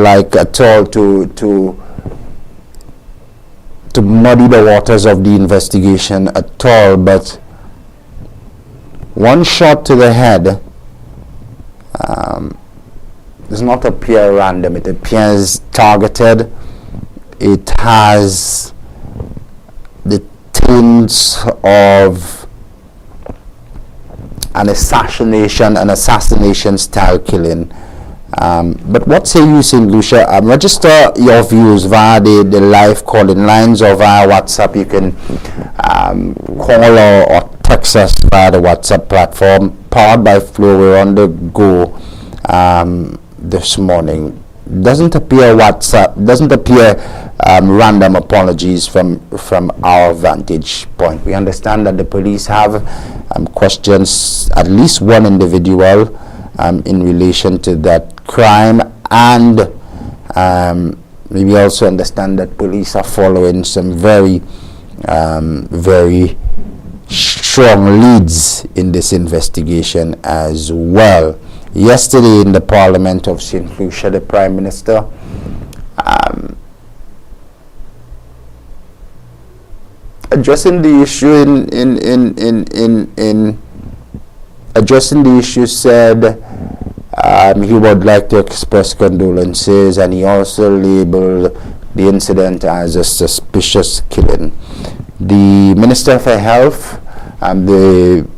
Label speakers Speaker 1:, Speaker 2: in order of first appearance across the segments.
Speaker 1: like at all to muddy the waters of the investigation at all, but one shot to the head does not appear random. It appears targeted. It has the tints of an assassination style killing. But what say you, St. Lucia? Register your views via the live calling lines or via WhatsApp. You can call or text us via the WhatsApp platform. Powered by Flow, we're on the go this morning. Doesn't appear random apologies from our vantage point. We understand that the police have questions at least one individual in relation to that crime, and we also understand that police are following some very strong leads in this investigation as well. Yesterday in the Parliament of St. Lucia, the Prime Minister addressing the issue said he would like to express condolences, and he also labeled the incident as a suspicious killing. The Minister for Health and the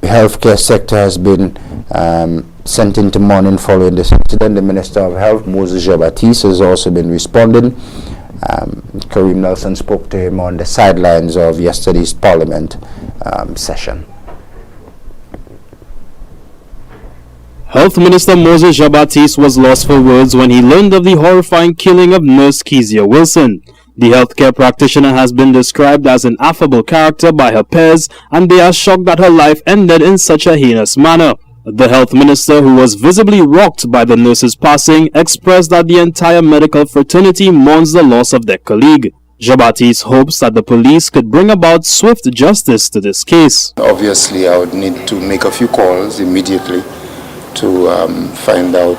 Speaker 1: healthcare sector has been sent into mourning following this incident. The Minister of Health, Moses Jean-Baptiste, has also been responding. Kareem Nelson spoke to him on the sidelines of yesterday's Parliament session.
Speaker 2: Health Minister Moses Jean-Baptiste was lost for words when he learned of the horrifying killing of Nurse Keziah Wilson. The healthcare practitioner has been described as an affable character by her peers, and they are shocked that her life ended in such a heinous manner. The health minister, who was visibly rocked by the nurse's passing, expressed that the entire medical fraternity mourns the loss of their colleague. Jean-Baptiste hopes that the police could bring about swift justice to this case.
Speaker 3: Obviously, I would need to make a few calls immediately to find out,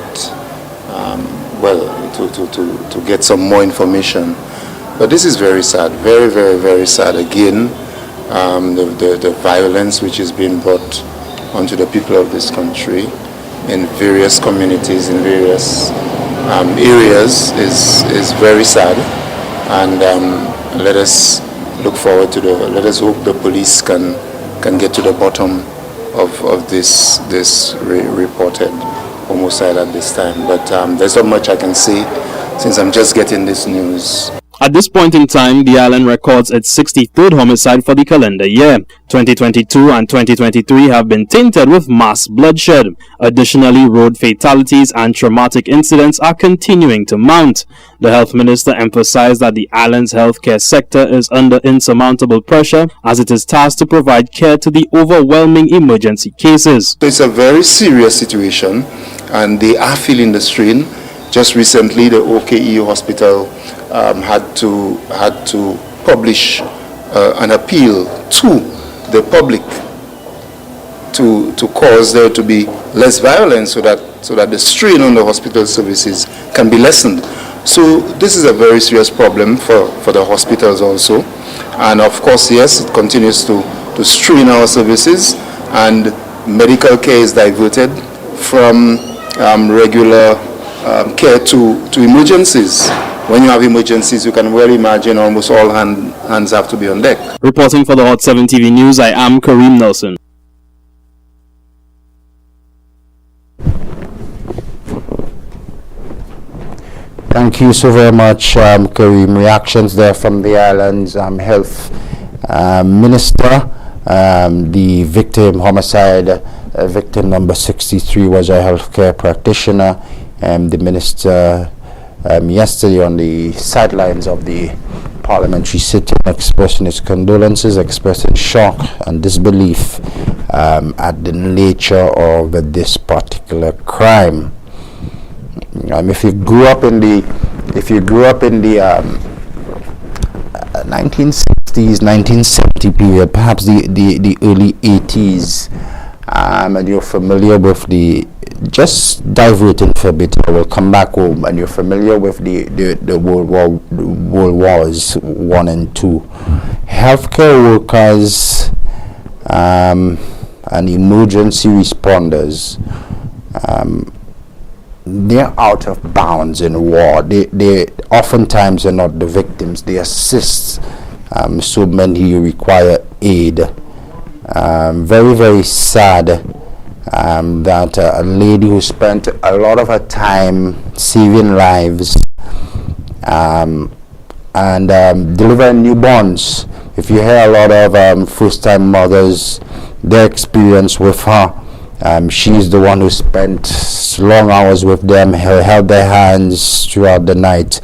Speaker 3: to get some more information. But this is very sad, very, very, very sad. Again, the violence which is being brought onto the people of this country in various communities, in various areas is very sad. And let us look forward to let us hope the police can get to the bottom of this reported homicide at this time. But there's not much I can say since I'm just getting this news.
Speaker 2: At this point in time, the island records its 63rd homicide for the calendar year. 2022 and 2023 have been tainted with mass bloodshed. Additionally, road fatalities and traumatic incidents are continuing to mount. The health minister emphasized that the island's healthcare sector is under insurmountable pressure as it is tasked to provide care to the overwhelming emergency cases.
Speaker 3: It's a very serious situation, and they are feeling the strain. Just recently, the OKE hospital had to publish an appeal to the public to cause there to be less violence, so that the strain on the hospital services can be lessened. So this is a very serious problem for the hospitals also, and of course, yes, it continues to strain our services, and medical care is diverted from regular care to emergencies. When you have emergencies, you can well imagine almost all hands have to be on deck.
Speaker 2: Reporting for the Hot 7 TV News, I am Kareem Nelson.
Speaker 1: Thank you so very much, Kareem. Reactions there from the island's health minister. The victim homicide, victim number 63, was a healthcare practitioner. The minister yesterday on the sidelines of the parliamentary sitting expressing his condolences, expressing shock and disbelief at the nature of this particular crime. If you grew up in the 1960s, 1970 period, perhaps the early 80s, and you're familiar with just diverting for a bit, I will come back home, and you're familiar with the World Wars 1 and 2. Healthcare workers and emergency responders, they're out of bounds in war. They oftentimes are not the victims. They assist so many who require aid. Very, very sad that a lady who spent a lot of her time saving lives and delivering newborns. If you hear a lot of first-time mothers, their experience with her, she's the one who spent long hours with them, held their hands throughout the night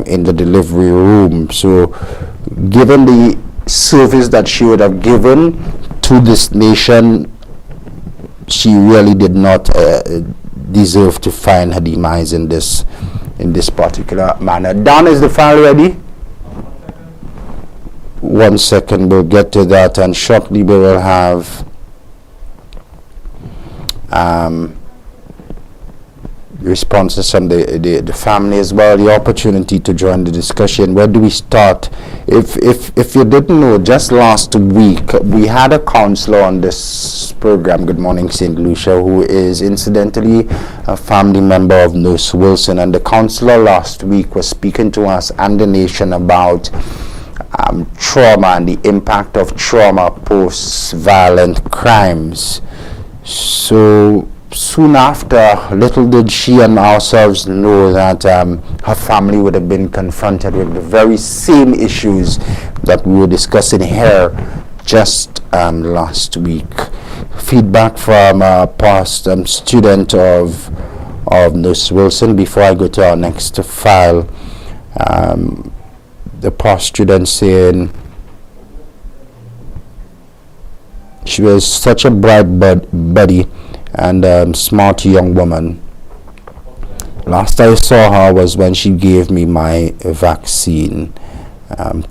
Speaker 1: in the delivery room. So given the service that she would have given to this nation, she really did not deserve to find her demise in this particular manner. Don, is the file ready? 1 second, we'll get to that, and shortly we will have responses from the family as well, the opportunity to join the discussion. Where do we start? If you didn't know, just last week we had a counselor on this program, Good Morning Saint Lucia, who is incidentally a family member of Nurse Wilson, and the counselor last week was speaking to us and the nation about trauma and the impact of trauma post-violent crimes. So soon after, little did she and ourselves know that her family would have been confronted with the very same issues that we were discussing here just last week. Feedback from a past student of Nurse Wilson. Before I go to our next file, the past student saying she was such a bright buddy and smart young woman. Last I saw her was when she gave me my vaccine.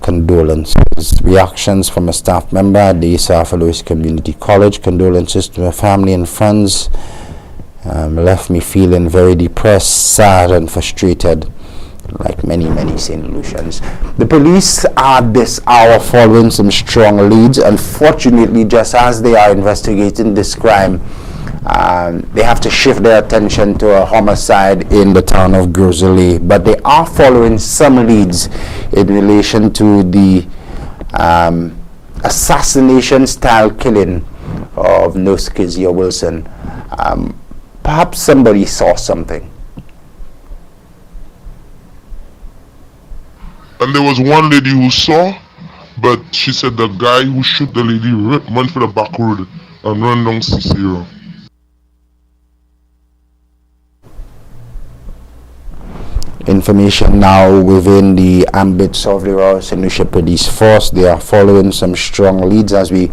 Speaker 1: Condolences. Reactions from a staff member at the South Louis Community College. Condolences to her family and friends. Left me feeling very depressed, sad and frustrated, like many St. Lucians. The police are this hour following some strong leads. Unfortunately, just as they are investigating this crime, they have to shift their attention to a homicide in the town of Grosley, but they are following some leads in relation to the assassination style killing of Nurse Keziah Wilson. Perhaps somebody saw something.
Speaker 4: And there was one lady who saw, but she said the guy who shot the lady went for the back road and ran down Cicero.
Speaker 1: Information now within the ambit of the Royal St. Lucia Police Force. They are following some strong leads, as we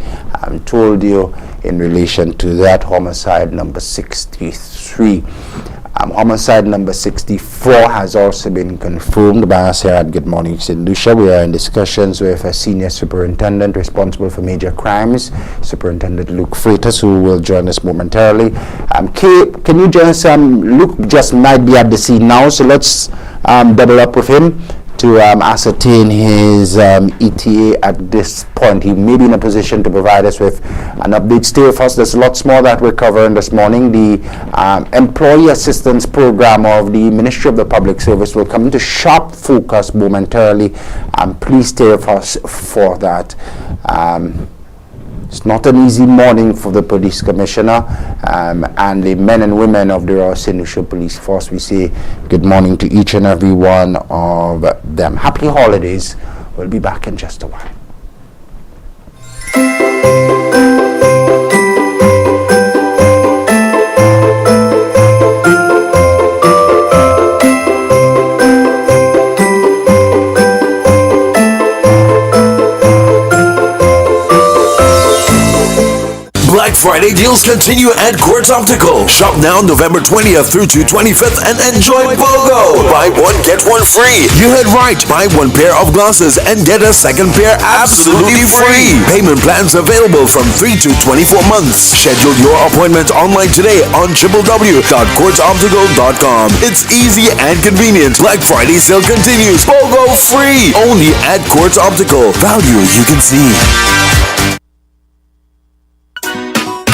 Speaker 1: told you, in relation to that homicide number 63. Homicide number 64 has also been confirmed by us here at Good Morning Saint Lucia. We are in discussions with a senior superintendent responsible for major crimes, Superintendent Luke Freitas, who will join us momentarily. Kay, can you join us? Luke just might be at the scene now, so let's double up with him to ascertain his ETA at this point. He may be in a position to provide us with an update. Stay with us. There's lots more that we're covering this morning. The Employee Assistance Program of the Ministry of the Public Service will come into sharp focus momentarily. Please stay with us for that. It's not an easy morning for the police commissioner and the men and women of the Royal St. Lucia Police Force. We say good morning to each and every one of them. Happy holidays. We'll be back in just a while.
Speaker 5: Friday deals continue at Quartz Optical. Shop now November 20th through to 25th and enjoy BOGO. Buy one, get one free. You heard right. Buy one pair of glasses and get a second pair absolutely free. Payment plans available from 3 to 24 months. Schedule your appointment online today on www.quartzoptical.com. It's easy and convenient. Black Friday sale continues. BOGO free. Only at Quartz Optical. Value you can see.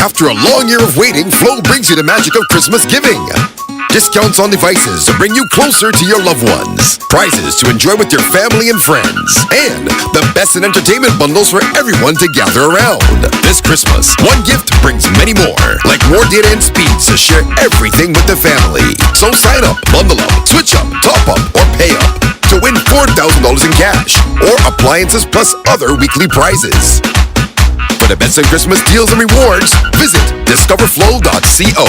Speaker 6: After a long year of waiting, Flow brings you the magic of Christmas giving. Discounts on devices to bring you closer to your loved ones. Prizes to enjoy with your family and friends. And the best in entertainment bundles for everyone to gather around. This Christmas, one gift brings many more. Like more data and speeds to share everything with the family. So sign up, bundle up, switch up, top up, or pay up to win $4,000 in cash or appliances plus other weekly prizes. For the best in Christmas deals and rewards, visit discoverflow.co.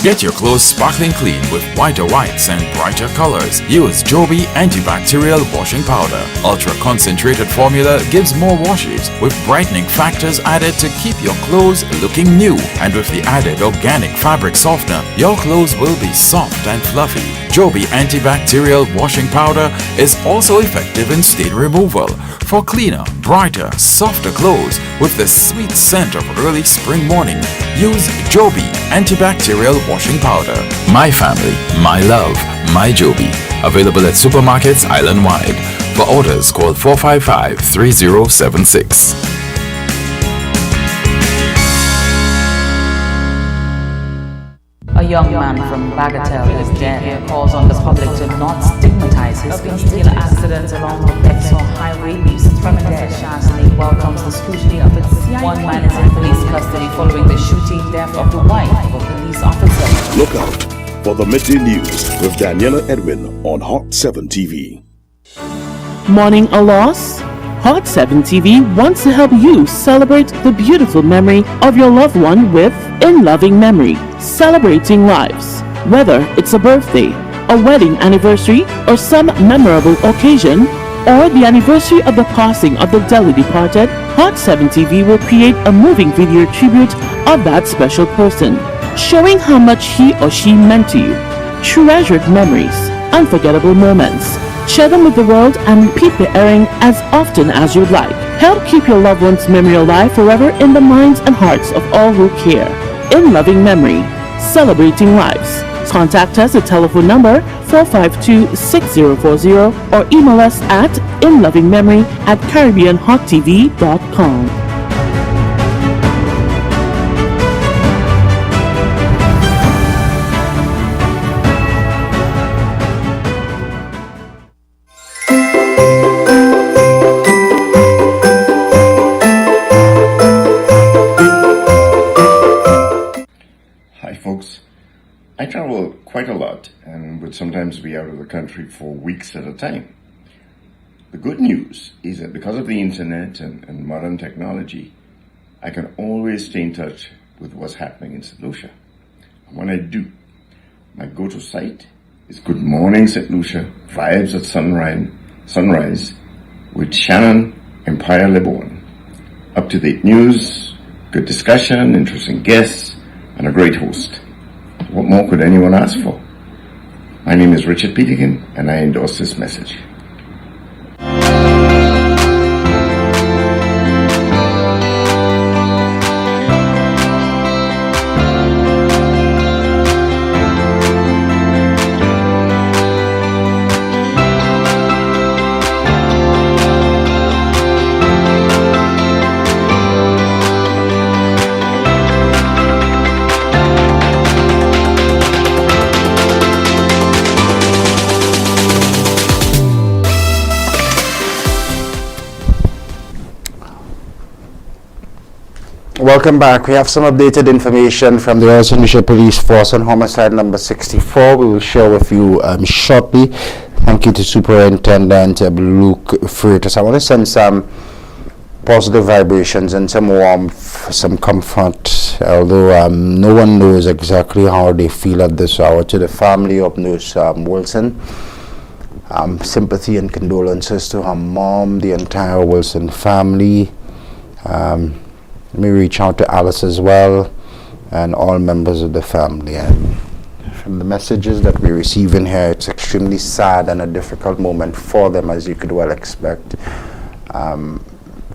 Speaker 7: Get your clothes sparkling clean with whiter whites and brighter colors. Use Joby antibacterial washing powder. Ultra concentrated formula gives more washes with brightening factors added to keep your clothes looking new. And with the added organic fabric softener, your clothes will be soft and fluffy. Joby antibacterial washing powder is also effective in stain removal for cleaner, brighter, softer clothes with the sweet scent of early spring morning. Use Joby antibacterial washing powder. My family, my love, my Joby. Available at supermarkets island-wide. For orders, call 455-3076.
Speaker 8: A young man from Bagatelle is dead. Calls on the public to not stigmatize his fatal accident along the Bexar Highway leaves tremendous. Shannon welcomes the scrutiny of its CI. One man is in police custody following the shooting death of the wife of a police officer.
Speaker 9: Look out for the midday news with Daniela Edwin on Hot 7 TV.
Speaker 10: Mourning a loss? Hot 7 TV wants to help you celebrate the beautiful memory of your loved one with In Loving Memory, celebrating lives. Whether it's a birthday, a wedding anniversary, or some memorable occasion, or the anniversary of the passing of the dearly departed, Hot 7 TV will create a moving video tribute of that special person, showing how much he or she meant to you. Treasured memories, unforgettable moments. Share them with the world and repeat the airing as often as you'd like. Help keep your loved one's memory alive forever in the minds and hearts of all who care. In Loving Memory, celebrating lives. Contact us at telephone number 452-6040 or email us at inlovingmemory@caribbeanhottv.com.
Speaker 11: I travel quite a lot and would sometimes be out of the country for weeks at a time. The good news is that because of the internet and modern technology, I can always stay in touch with what's happening in St. Lucia. And when I do, my go-to site is Good Morning Saint Lucia, Vibes at Sunrise with Shannon Lebourne. Up-to-date news, good discussion, interesting guests, and a great host. What more could anyone ask for? My name is Richard Peterkin, and I endorse this message.
Speaker 1: Welcome back. We have some updated information from the Royal St. Lucia Police Force on homicide number 64. We will share with you shortly. Thank you to Superintendent Luke Freitas. I want to send some positive vibrations and some warmth, some comfort, although no one knows exactly how they feel at this hour, to the family of Nurse Wilson. Sympathy and condolences to her mom, the entire Wilson family. Let me reach out to Alice as well and all members of the family. And from the messages that we receive in here, it's extremely sad and a difficult moment for them, as you could well expect.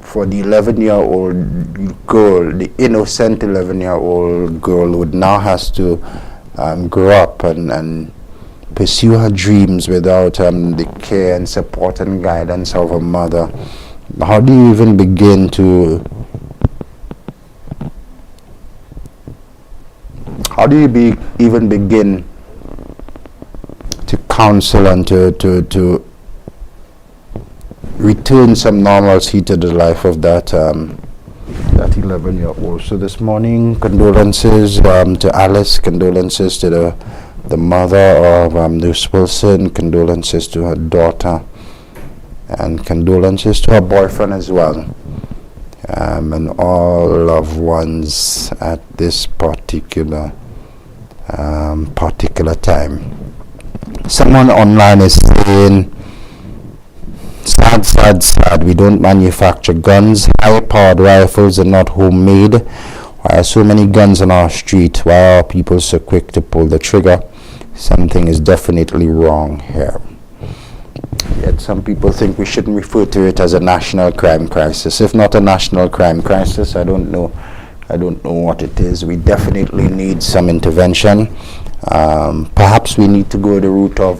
Speaker 1: For the 11-year-old girl, the innocent 11-year-old girl who now has to grow up and pursue her dreams without the care and support and guidance of her mother. How do you even begin to even begin to counsel and to return some normalcy to the life of that 11-year-old? So this morning, condolences to Alice, condolences to the mother of Nurse Wilson, condolences to her daughter, and condolences to her boyfriend as well, and all loved ones at this particular time. Someone online is saying, sad, we don't manufacture guns. High-powered rifles are not homemade. Why are so many guns on our street? Why are people so quick to pull the trigger? Something is definitely wrong here. Yet some people think we shouldn't refer to it as a national crime crisis. If not a national crime crisis, I don't know what it is. We definitely need some intervention. Perhaps we need to go the route of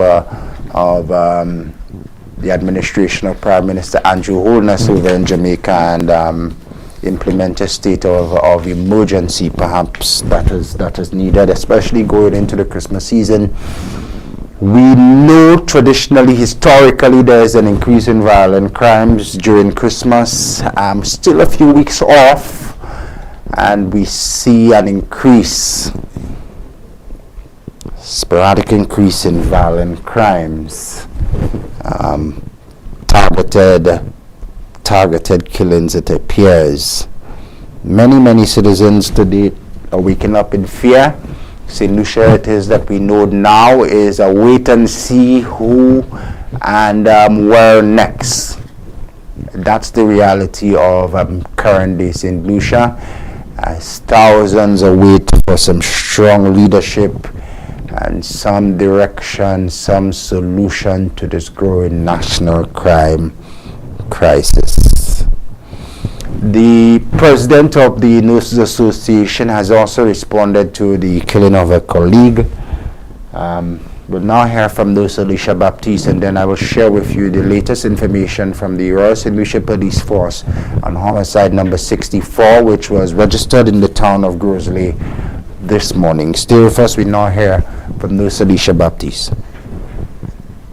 Speaker 1: the administration of Prime Minister Andrew Holness over in Jamaica and implement a state of emergency. Perhaps that is needed, especially going into the Christmas season. We know traditionally, historically, there is an increase in violent crimes during Christmas. Still a few weeks off, and we see an increase, sporadic increase in violent crimes, targeted killings, it appears. Many citizens today are waking up in fear. St. Lucia, it is that we know now is a wait and see who and where next. That's the reality of current day St. Lucia, as thousands await for some strong leadership and some direction, some solution to this growing national crime crisis. The president of the Nurses Association has also responded to the killing of a colleague. We'll now hear from Nurse Alicia Baptiste, and then I will share with you the latest information from the Royal St. Lucia Police Force on homicide number 64, which was registered in the town of Grosley this morning. Stay with us. We now hear from Nurse Alicia Baptiste.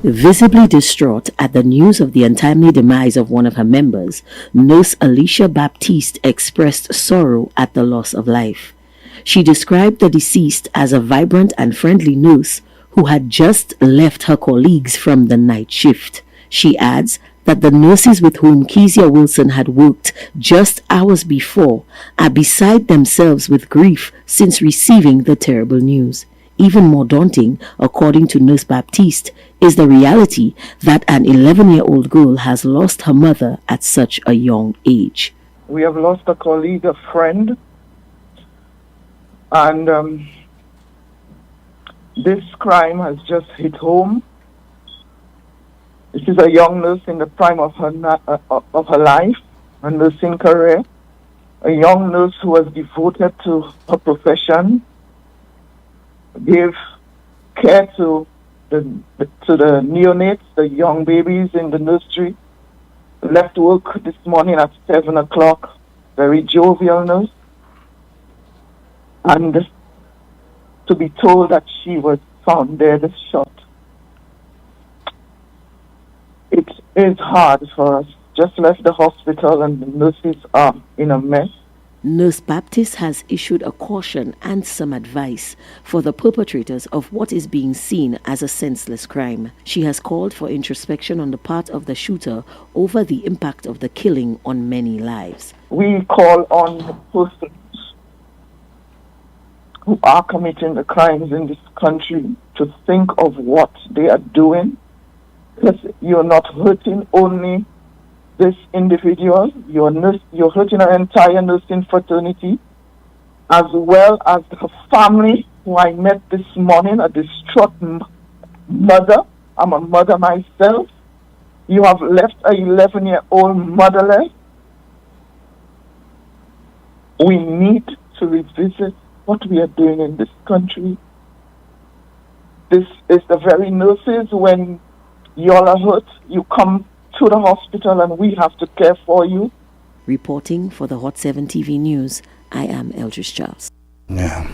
Speaker 12: Visibly distraught at the news of the untimely demise of one of her members, Nurse Alicia Baptiste expressed sorrow at the loss of life. She described the deceased as a vibrant and friendly nurse who had just left her colleagues from the night shift. She adds that the nurses with whom Keziah Wilson had worked just hours before are beside themselves with grief since receiving the terrible news. Even more daunting, according to Nurse Baptiste, is the reality that an 11-year-old girl has lost her mother at such a young age.
Speaker 13: We have lost a colleague, a friend, and this crime has just hit home. This is a young nurse in the prime of her life, a nursing career, a young nurse who was devoted to her profession, gave care to the neonates, the young babies in the nursery. Left work this morning at 7 o'clock, very jovial nurse. And to be told that she was found dead, shot. It is hard for us. Just left the hospital and the nurses are in a mess.
Speaker 12: Nurse Baptiste has issued a caution and some advice for the perpetrators of what is being seen as a senseless crime. She has called for introspection on the part of the shooter over the impact of the killing on many lives.
Speaker 13: We call on persons who are committing the crimes in this country to think of what they are doing, because you're not hurting only this individual, you're hurting our entire nursing fraternity, as well as her family, who I met this morning, a distraught mother. I'm a mother myself. You have left an 11-year-old motherless. We need to revisit what we are doing in this country. This is the very nurses, when y'all are hurt, you come to the hospital and we have to care for you.
Speaker 12: Reporting for the Hot 7 TV News, I am Eldridge Charles.
Speaker 1: Yeah.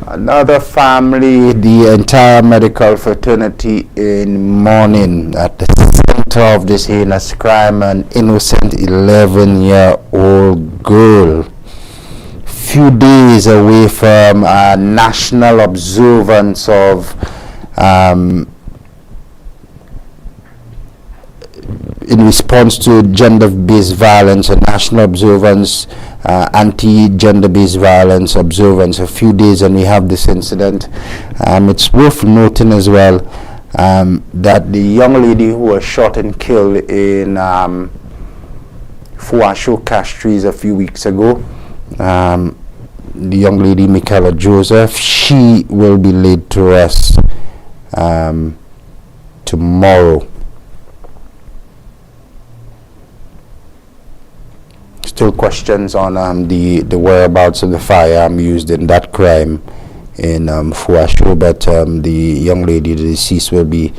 Speaker 1: Another family, the entire medical fraternity in mourning at the center of this heinous crime, an innocent 11-year-old girl. Few days away from a national observance of in response to gender-based violence, a national observance, anti-gender-based violence observance, a few days, and we have this incident. It's worth noting as well that the young lady who was shot and killed in Fuasho Castries a few weeks ago, the young lady Michaela Joseph, she will be laid to rest tomorrow. Still questions on the whereabouts of the firearm used in that crime in Fuasho, but the young lady, the deceased, will be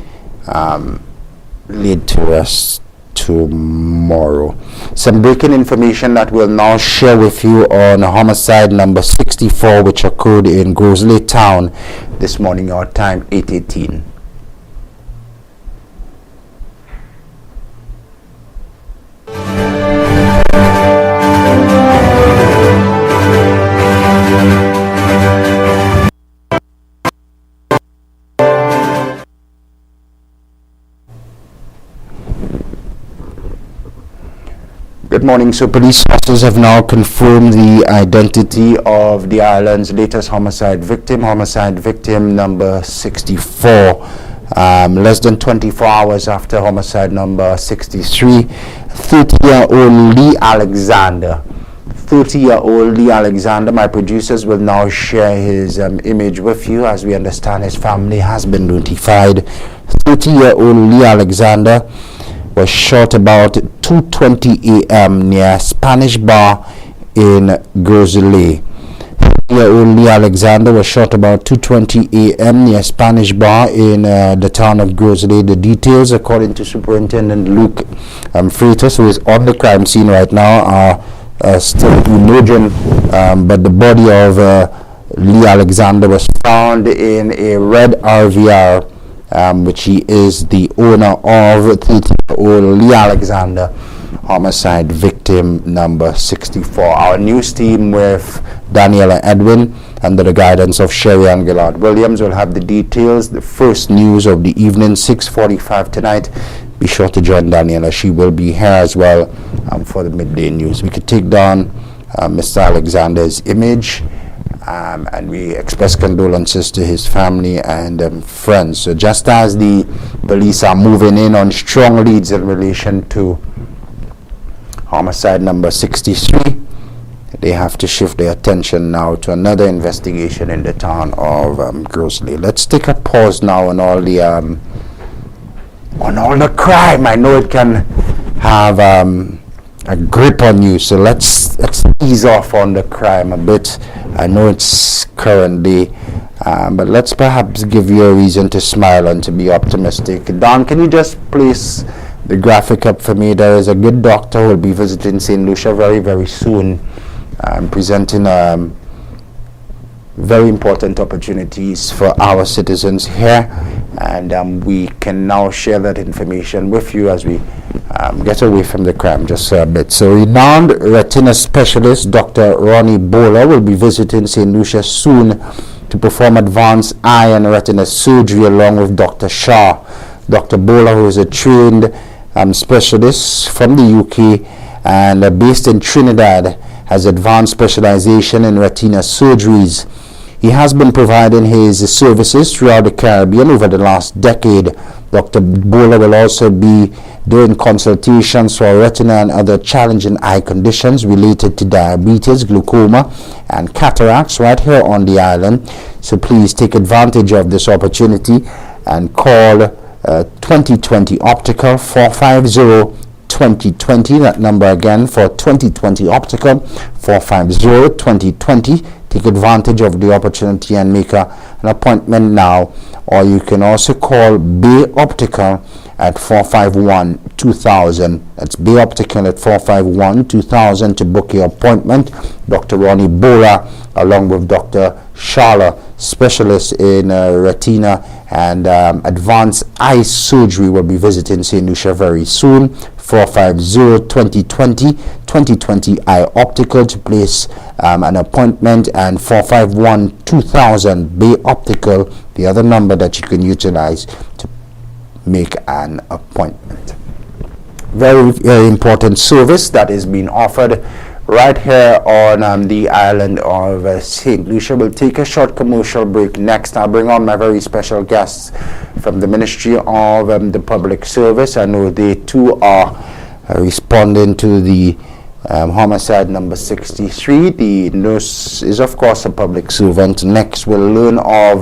Speaker 1: laid to rest tomorrow. Some breaking information that we'll now share with you on homicide number 64, which occurred in Grosley Town this morning, our time 8:18. Good morning. So police sources have now confirmed the identity of the island's latest homicide victim number 64. Less than 24 hours after homicide number 63, 30-year-old Lee Alexander. 30-year-old Lee Alexander, my producers will now share his image with you. As we understand, his family has been notified. 30-year-old Lee Alexander was shot about 2:20 a.m. near Spanish Bar in Grosley. 30-year-old Lee Alexander was shot about 2:20 a.m. near Spanish Bar in the town of Grosley. The details, according to Superintendent Luke Freitas, who is on the crime scene right now, are still emerging, but the body of Lee Alexander was found in a red RVR, which he is the owner of. 30-year-old Lee Alexander, homicide victim number 64. Our news team with Daniela Edwin, under the guidance of Sherry Ann Gillard Williams, will have the details. The first news of the evening, 6:45 tonight. Be sure to join Daniela. She will be here as well for the midday news. We could take down Mr. Alexander's image, and we express condolences to his family and friends. So just as the police are moving in on strong leads in relation to homicide number 63, they have to shift their attention now to another investigation in the town of Grosley. Let's take a pause now on all the crime. I know it can have a grip on you, so let's ease off on the crime a bit. I know it's currently, but let's perhaps give you a reason to smile and to be optimistic. Don, can you just place the graphic up for me? There is a good doctor who will be visiting St. Lucia very, very soon, presenting very important opportunities for our citizens here, and we can now share that information with you as we get away from the crime just a bit. So renowned retina specialist Dr. Ronnie Bowler will be visiting St. Lucia soon to perform advanced eye and retina surgery along with Dr. Shah. Dr. Bowler, who is a trained specialist from the UK and based in Trinidad, has advanced specialization in retina surgeries. He has been providing his services throughout the Caribbean over the last decade. Dr. Bola will also be doing consultations for retina and other challenging eye conditions related to diabetes, glaucoma, and cataracts right here on the island. So please take advantage of this opportunity and call 2020 Optical 450-2020. That number again for 2020 Optical 450-2020. Take advantage of the opportunity and make an appointment now, or you can also call Bay Optical at 451-2000. That's Bay Optical at 451-2000 to book your appointment. Dr. Ronnie Bora along with Dr. Shala, specialist in retina and advanced eye surgery, will be visiting St. Lucia very soon. 450-2020 Eye Optical to place an appointment, and 451-2000 Bay Optical, the other number that you can utilize to make an appointment. Very, very important service that is being offered right here on the island of St. Lucia. We'll take a short commercial break. Next, I'll bring on my very special guests from the Ministry of the Public Service. I know they too are responding to the homicide number 63. The nurse is, of course, a public servant. Next, we'll learn of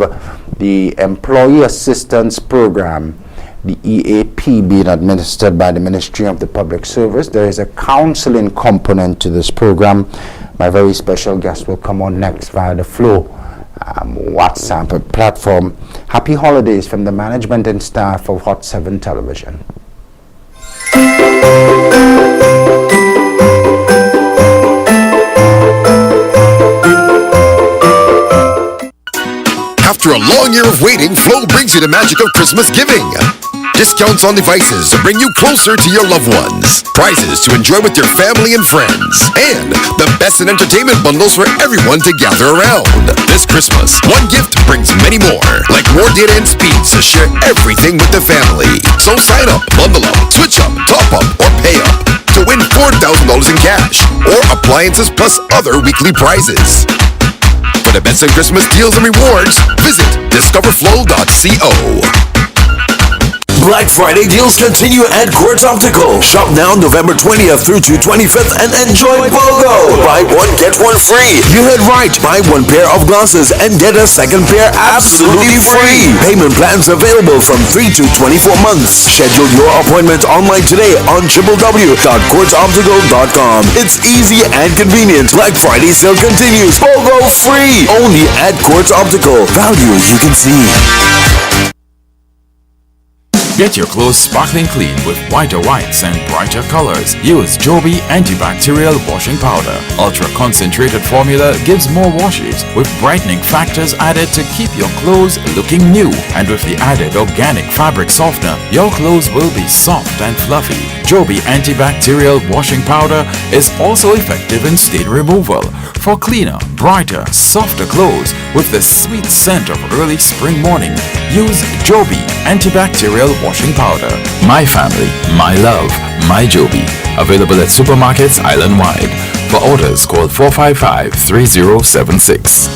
Speaker 1: the Employee Assistance Program, the EAP, being administered by the Ministry of the Public Service. There is a counseling component to this program. My very special guest will come on next via the Flow WhatsApp platform. Happy holidays from the management and staff of Hot 7 Television.
Speaker 6: After a long year of waiting, Flow brings you the magic of Christmas giving. Discounts on devices to bring you closer to your loved ones. Prizes to enjoy with your family and friends. And the best in entertainment bundles for everyone to gather around. This Christmas, one gift brings many more. Like more data and speeds to share everything with the family. So sign up, bundle up, switch up, top up, or pay up to win $4,000 in cash or appliances plus other weekly prizes. For the best in Christmas deals and rewards, visit discoverflow.co.
Speaker 5: Black Friday deals continue at Quartz Optical. Shop now November 20th through to 25th and enjoy BOGO. Buy one, get one free. You heard right. Buy one pair of glasses and get a second pair absolutely free. Payment plans available from 3 to 24 months. Schedule your appointment online today on www.quartzoptical.com. It's easy and convenient. Black Friday sale continues. BOGO free. Only at Quartz Optical. Value you can see.
Speaker 7: Get your clothes sparkling clean with whiter whites and brighter colors. Use Joby antibacterial washing powder. Ultra concentrated formula gives more washes with brightening factors added to keep your clothes looking new. And with the added organic fabric softener, your clothes will be soft and fluffy. Joby antibacterial washing powder is also effective in stain removal for cleaner, brighter, softer clothes with the sweet scent of early spring morning. Use Joby antibacterial washing powder. My family, my love, my Joby. Available at supermarkets island-wide. For orders, call 455-3076.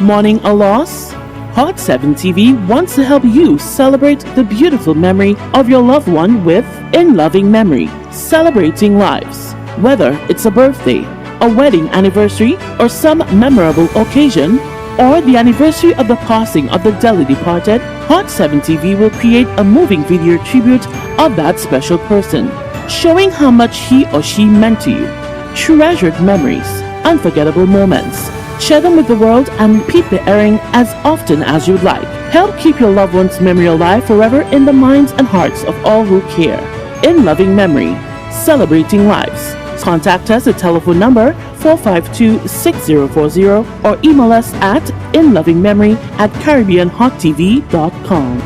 Speaker 10: Mourning a loss? Hot 7 TV wants to help you celebrate the beautiful memory of your loved one with In Loving Memory, Celebrating Lives. Whether it's a birthday, a wedding anniversary, or some memorable occasion, or the anniversary of the passing of the dearly departed, Hot 7 TV will create a moving video tribute of that special person, showing how much he or she meant to you. Treasured memories, unforgettable moments. Share them with the world and repeat the airing as often as you'd like. Help keep your loved one's memory alive forever in the minds and hearts of all who care. In Loving Memory, Celebrating Lives. Contact us at telephone number 452-6040 or email us at inlovingmemory@caribbeanhottv.com.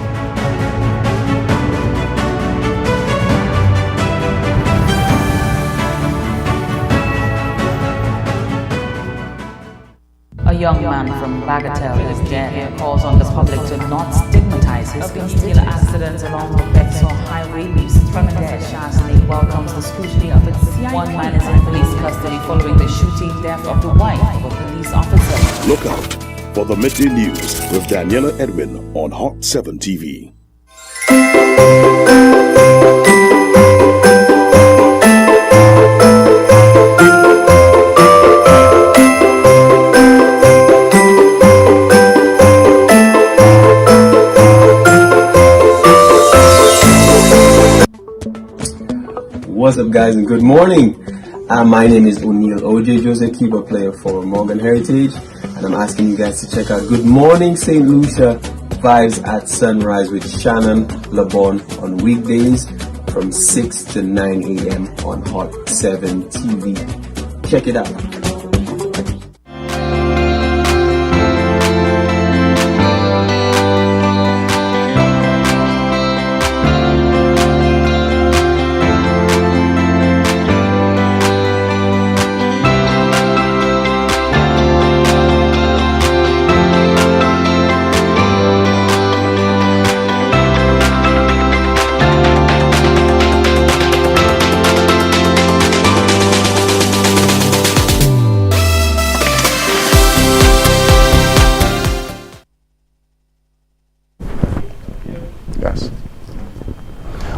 Speaker 8: A young man from Bagatelle is dead. Calls on the public to not stigmatize his steel accidents along the Bexar Highway leaves Tremendous. Shannon welcomes the scrutiny of its CI. One man is in police custody following the shooting death of the wife of a police officer.
Speaker 9: Look out for the midday news with Daniela Edwin on Hot 7 TV.
Speaker 14: What's up, guys, and good morning. My name is O'Neal OJ Joseph, keyboard player for Morgan Heritage, and I'm asking you guys to check out Good Morning Saint Lucia Vibes at Sunrise with Shannon Lebourne on weekdays from 6 to 9 a.m. on Hot 7 TV. Check it out.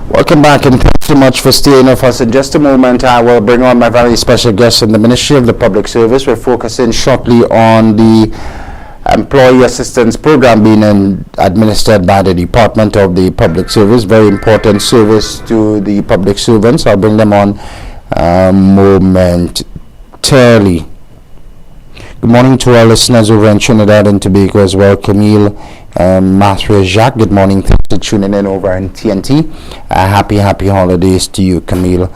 Speaker 1: Welcome back, and thanks so much for staying with us. In just a moment, I will bring on my very special guest in the Ministry of the Public Service. We're focusing shortly on the Employee Assistance Program being administered by the Department of the Public Service. Very important service to the public servants. I'll bring them on momentarily. Good morning to our listeners over in Trinidad and Tobago as well. Camille, Matthew, Jacques, good morning. Thanks for tuning in over in TNT. Happy holidays to you, Camille.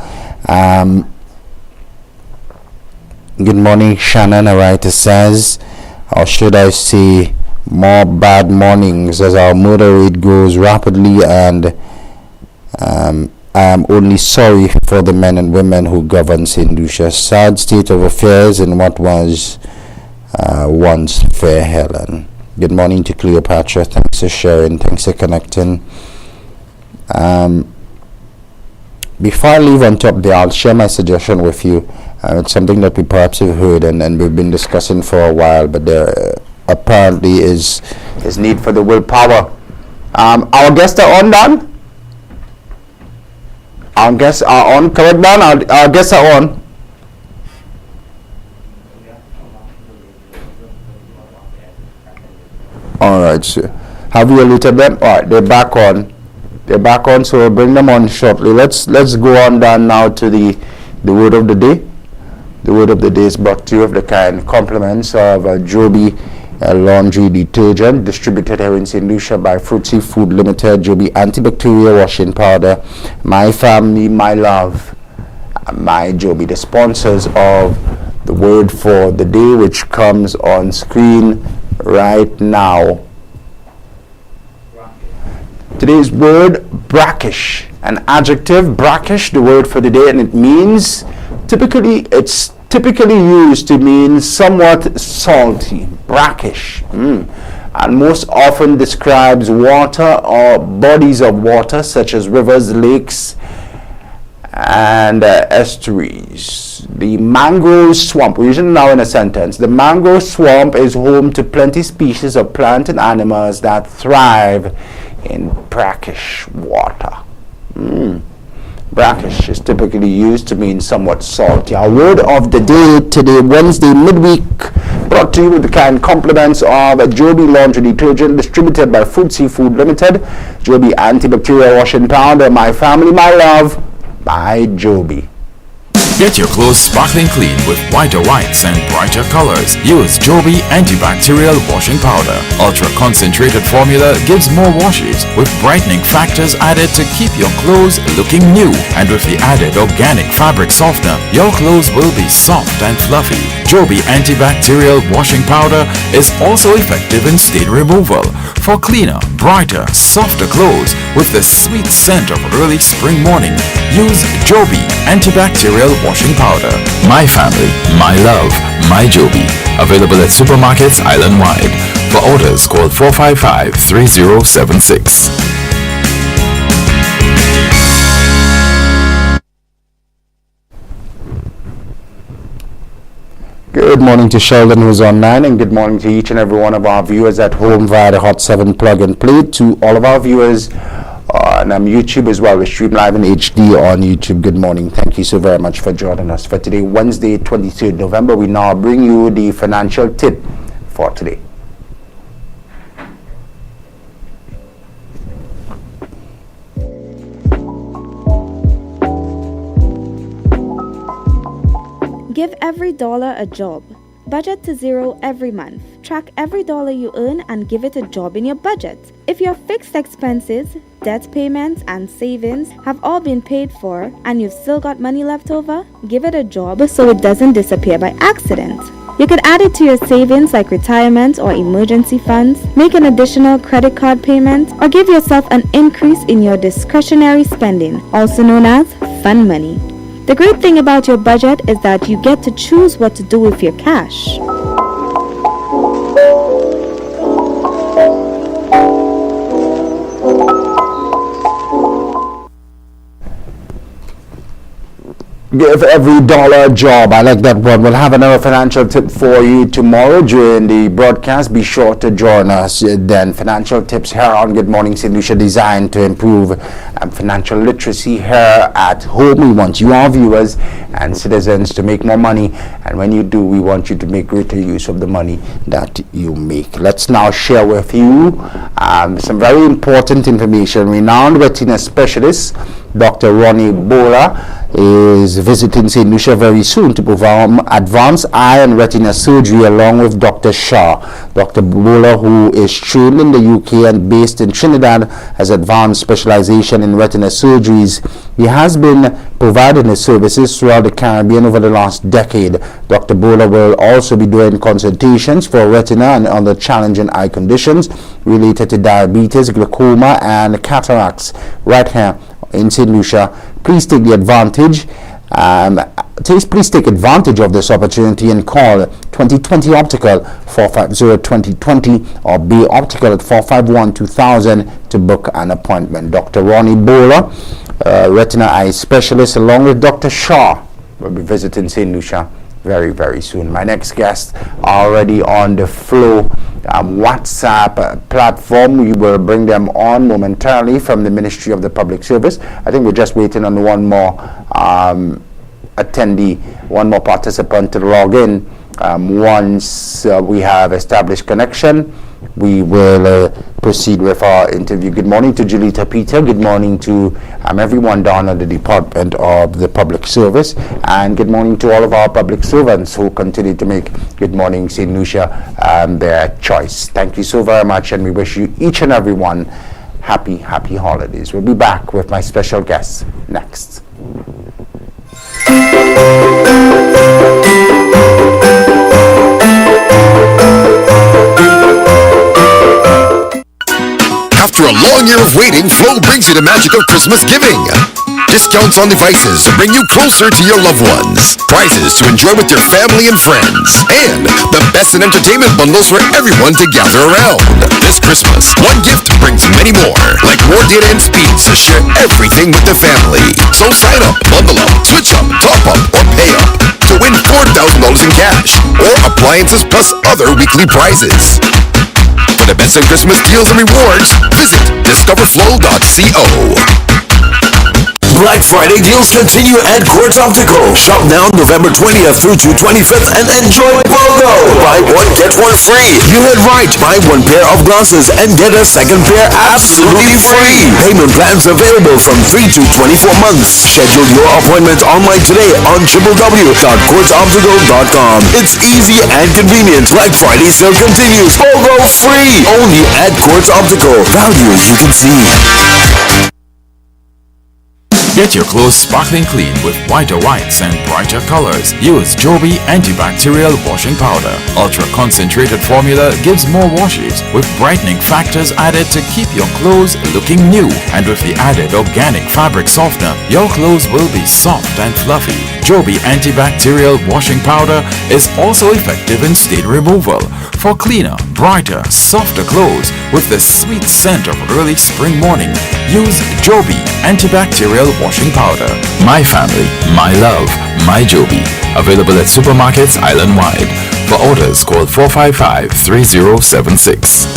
Speaker 1: Good morning, Shannon. A writer says, or should I say, more bad mornings as our murder rate grows rapidly, and I am only sorry for the men and women who govern St. Lucia. Sad state of affairs in what was once Fair Helen. Good morning to Cleopatra. Thanks for sharing. Thanks for connecting. Before I leave on top there, I'll share my suggestion with you. It's something that we perhaps have heard and we've been discussing for a while, but there apparently is need for the willpower. Our guests are on, Dan? Our guests are on, correct, Dan? Our guests are on. Alright, so have you alerted them? Alright, they're back on. So we'll bring them on shortly. Let's go on down now to the word of the day. The word of the day is brought to you of the kind compliments of Joby laundry detergent distributed here in St. Lucia by Fruitsy Food Limited. Joby antibacterial washing powder. My family, my love, my Joby, the sponsors of the word for the day, which comes on screen right now. Today's word, brackish, an adjective, brackish, the word for the day, and it means it's typically used to mean somewhat salty, brackish, and most often describes water or bodies of water such as rivers, lakes, and estuaries. The mangrove swamp, we're using it now in a sentence. The mangrove swamp is home to plenty species of plant and animals that thrive in brackish water. Brackish is typically used to mean somewhat salty. Our word of the day today, Wednesday midweek, brought to you with the kind compliments of Joby laundry detergent distributed by Fruitsy Food Limited. Joby antibacterial washing powder. My family, my love, by Joby.
Speaker 7: Get your clothes sparkling clean with whiter whites and brighter colors. Use Joby antibacterial washing powder. Ultra concentrated formula gives more washes with brightening factors added to keep your clothes looking new. And with the added organic fabric softener, your clothes will be soft and fluffy. Joby antibacterial washing powder is also effective in stain removal for cleaner, brighter, softer clothes with the sweet scent of early spring morning. Use Joby antibacterial washing washing powder. My family, my love, my Joby. Available at supermarkets island-wide. For orders, call 455-3076.
Speaker 1: Good morning to Sheldon, who's online, and good morning to each and every one of our viewers at home via the Hot 7 plug and play. To all of our viewers on YouTube as well, we stream live in HD on YouTube. Good morning. Thank you so very much for joining us for today, Wednesday, 23rd November. We now bring you the financial tip for today.
Speaker 15: Give every dollar a job. Budget to zero every month. Track every dollar you earn and give it a job in your budget. If your fixed expenses, debt payments, and savings have all been paid for and you've still got money left over, give it a job so it doesn't disappear by accident. You could add it to your savings like retirement or emergency funds, make an additional credit card payment, or give yourself an increase in your discretionary spending, also known as fun money. The great thing about your budget is that you get to choose what to do with your cash.
Speaker 1: Give every dollar a job. I like that one. We'll have another financial tip for you tomorrow during the broadcast. Be sure to join us then. Financial tips here on Good Morning Saint Lucia, designed to improve financial literacy here at home. We want you, our viewers and citizens, to make more money, and when you do, we want you to make greater use of the money that you make. Let's now share with you some very important information. Renowned retina specialist Dr. Ronnie Bowler is visiting St. Lucia very soon to perform advanced eye and retina surgery along with Dr. Shah. Dr. Bowler, who is trained in the UK and based in Trinidad, has advanced specialization in retina surgeries. He has been providing his services throughout the Caribbean over the last decade. Dr. Bowler will also be doing consultations for retina and other challenging eye conditions related to diabetes, glaucoma, and cataracts right here in St. Lucia. Please take the advantage. Please take advantage of this opportunity and call 2020 Optical 450-2020 or Bay Optical at 451-2000 to book an appointment. Dr. Ronnie Bowler, retina eye specialist, along with Dr. Shah, will be visiting St. Lucia very, very soon. My next guests are already on the Flow WhatsApp platform. We will bring them on momentarily from the Ministry of the Public Service. I think we're just waiting on one more attendee, one more participant to log in. Once we have established connection, we will proceed with our interview. Good morning to Julita Peter. Good morning to everyone down at the Department of the Public Service. And good morning to all of our public servants who continue to make Good Morning Saint Lucia their choice. Thank you so very much, and we wish you each and every one happy holidays. We'll be back with my special guests next.
Speaker 6: After a long year of waiting, Flow brings you the magic of Christmas giving. Discounts on devices to bring you closer to your loved ones. Prizes to enjoy with your family and friends. And the best in entertainment bundles for everyone to gather around. This Christmas, one gift brings many more. Like more data and speeds to share everything with the family. So sign up, bundle up, switch up, top up, or pay up to win $4,000 in cash or appliances plus other weekly prizes. For the best in Christmas deals and rewards, visit discoverflow.co.
Speaker 5: Black Friday deals continue at Quartz Optical. Shop now November 20th through to 25th and enjoy BOGO. Buy one, get one free. You heard right. Buy one pair of glasses and get a second pair absolutely free. Payment plans available from 3 to 24 months. Schedule your appointment online today on www.quartzoptical.com. It's easy and convenient. Black Friday sale continues. BOGO free. Only at Quartz Optical. Value you can see.
Speaker 7: Get your clothes sparkling clean with whiter whites and brighter colors. Use Joby antibacterial washing powder. Ultra concentrated formula gives more washes with brightening factors added to keep your clothes looking new. And with the added organic fabric softener, your clothes will be soft and fluffy. Joby antibacterial washing powder is also effective in stain removal for cleaner, brighter, softer clothes with the sweet scent of early spring morning. Use Joby antibacterial washing powder. My family, my love, my Joby. Available at supermarkets island-wide. For orders, call 455-3076.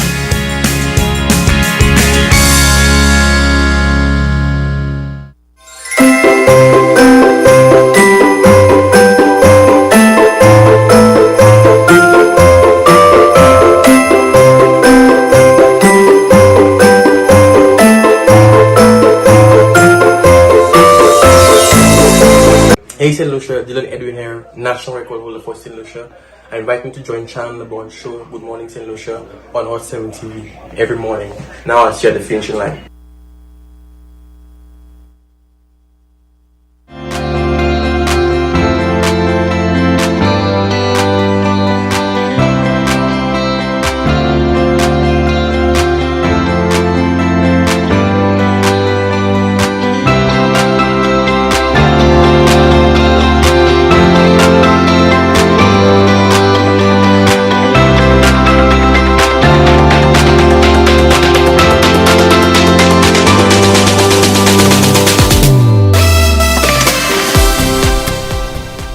Speaker 16: Hey St. Lucia, Dylan Edwin here, national record holder for St. Lucia. I invite me to join Shannon Lebourne's show, Good Morning Saint Lucia, on Hot 7 TV every morning. Now I'll share the finishing line.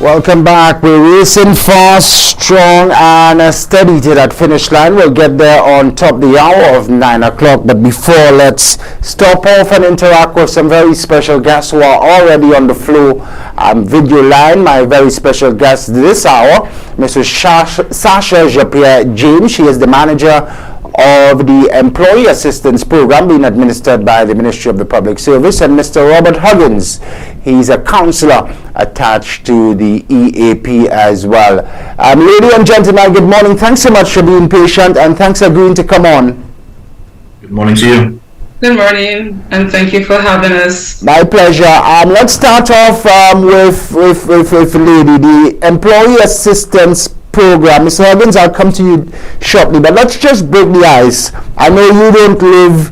Speaker 1: Welcome back. We're racing fast, strong, and steady to that finish line. We'll get there on top of the hour of 9 o'clock. But before, let's stop off and interact with some very special guests who are already on the flow video line. My very special guest this hour, Mrs. Sasha Japierre James. She is the manager of the Employee Assistance Program being administered by the Ministry of the Public Service, and Mr. Robert Huggins. He's a counselor attached to the EAP as well. Ladies and gentlemen, good morning. Thanks so much for being patient, and thanks for agreeing to come on.
Speaker 17: Good morning to you.
Speaker 18: Good morning, and thank you for having us.
Speaker 1: My pleasure. Let's start off with Lady, the Employee Assistance Program. Mr. Huggins, I'll come to you shortly, but let's just break the ice. I know you don't live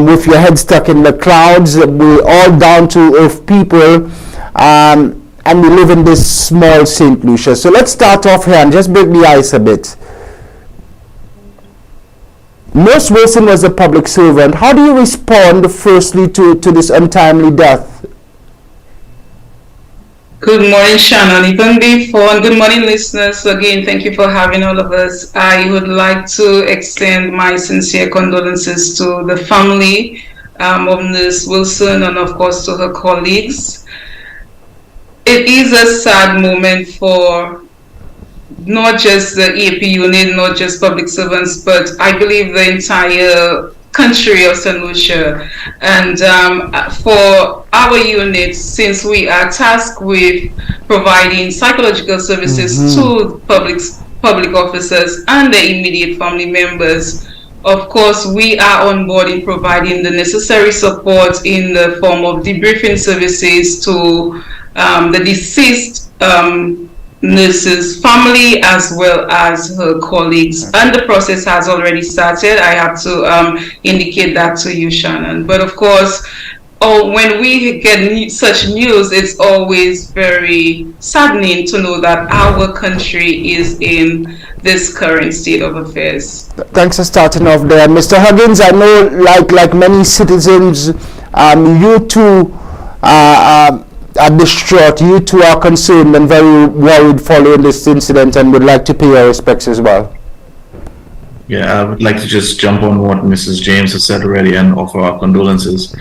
Speaker 1: with your head stuck in the clouds. We're all down to earth people, and we live in this small St. Lucia. So let's start off here and just break the ice a bit. Nurse Wilson was a public servant. How do you respond, firstly, to this untimely death?
Speaker 18: Good morning, Shannon. Even before, and good morning, listeners. Again, thank you for having all of us. I would like to extend my sincere condolences to the family of Nurse Wilson and, of course, to her colleagues. It is a sad moment for not just the EAP unit, not just public servants, but I believe the entire country of St. Lucia. And for our unit, since we are tasked with providing psychological services to public officers and their immediate family members, of course, we are on board in providing the necessary support in the form of debriefing services to the deceased nurse's family as well as her colleagues, and the process has already started. I have to indicate that to you, Shannon. But of course, when we get such news, it's always very saddening to know that our country is in this current state of affairs.
Speaker 1: Thanks for starting off there, Mr. Huggins. I know, like many citizens, you too are distraught. You too are concerned and very worried following this incident, and would like to pay your respects as well.
Speaker 17: Yeah, I would like to just jump on what Mrs. James has said already and offer our condolences.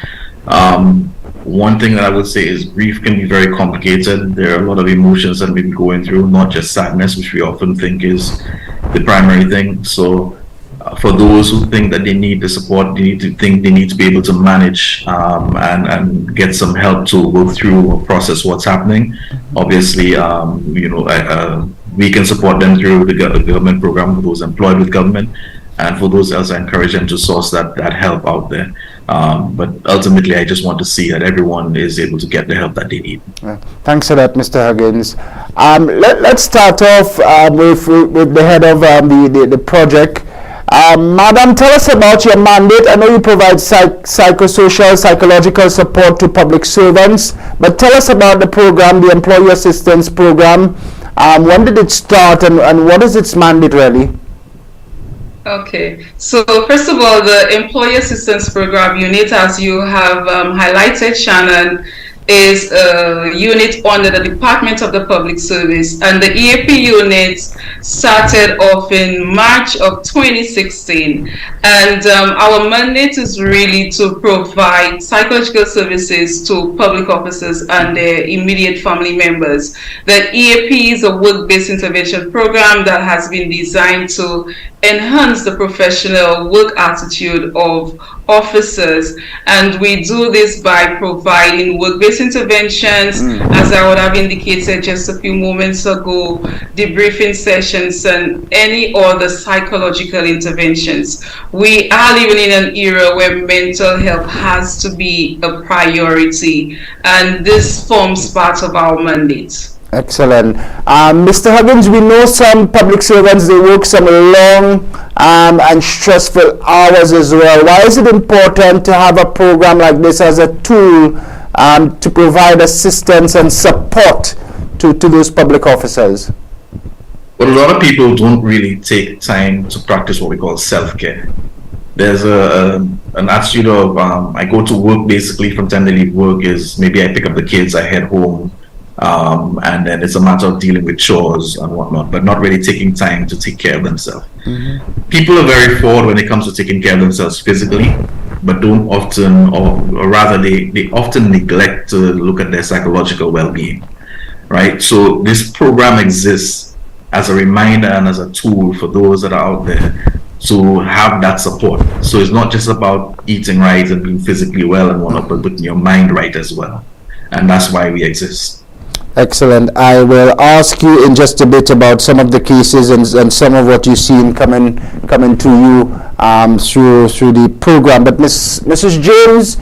Speaker 17: One thing that I would say is grief can be very complicated. There are a lot of emotions that we be going through, not just sadness, which we often think is the primary thing. So for those who think that they need the support, they need to be able to manage and get some help to work through or process what's happening. Obviously, we can support them through the government program for those employed with government, and for those else, I encourage them to source that help out there. But ultimately, I just want to see that everyone is able to get the help that they need.
Speaker 1: Thanks for that, Mr. Huggins. Let's start off with the head of the project. Madam, tell us about your mandate. I know you provide psychosocial, psychological support to public servants, but tell us about the program, the Employee Assistance Program. When did it start, and what is its mandate really?
Speaker 18: Okay, so first of all, the Employee Assistance Program unit, as you have highlighted, Shannon, is a unit under the Department of the Public Service, and the EAP unit started off in March of 2016, and our mandate is really to provide psychological services to public officers and their immediate family members. The EAP is a work-based intervention program that has been designed to enhance the professional work attitude of officers, and we do this by providing work-based interventions, as I would have indicated just a few moments ago, debriefing sessions, and any other psychological interventions. We are living in an era where mental health has to be a priority, and this forms part of our mandate.
Speaker 1: Excellent. Mr. Huggins, we know some public servants, they work some long and stressful hours as well. Why is it important to have a program like this as a tool to provide assistance and support to those public officers?
Speaker 17: Well, a lot of people don't really take time to practice what we call self-care. There's an attitude of I go to work basically from the time they leave work is maybe I pick up the kids, I head home, and then it's a matter of dealing with chores and whatnot, but not really taking time to take care of themselves. People are very forward when it comes to taking care of themselves physically, but don't often, or rather they often neglect to look at their psychological well-being, right? So this program exists as a reminder and as a tool for those that are out there to have that support. So it's not just about eating right and being physically well and whatnot, but putting your mind right as well. And that's why we exist.
Speaker 1: Excellent. I will ask you in just a bit about some of the cases and some of what you've seen coming to you through the program. But Mrs. James,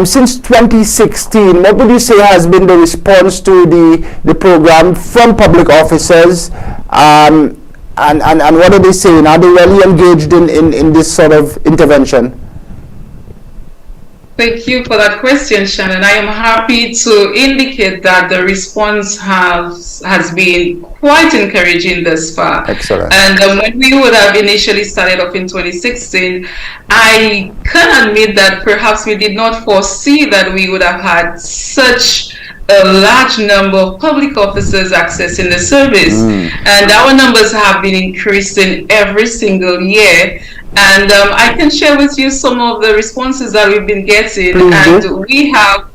Speaker 1: since 2016, what would you say has been the response to the program from public officers, and what are they saying? Are they really engaged in this sort of intervention?
Speaker 18: Thank you for that question, Shannon. I am happy to indicate that the response has been quite encouraging thus far.
Speaker 1: Excellent.
Speaker 18: And when we would have initially started off in 2016, I can admit that perhaps we did not foresee that we would have had such a large number of public officers accessing the service. And our numbers have been increasing every single year. And I can share with you some of the responses that we've been getting. And we have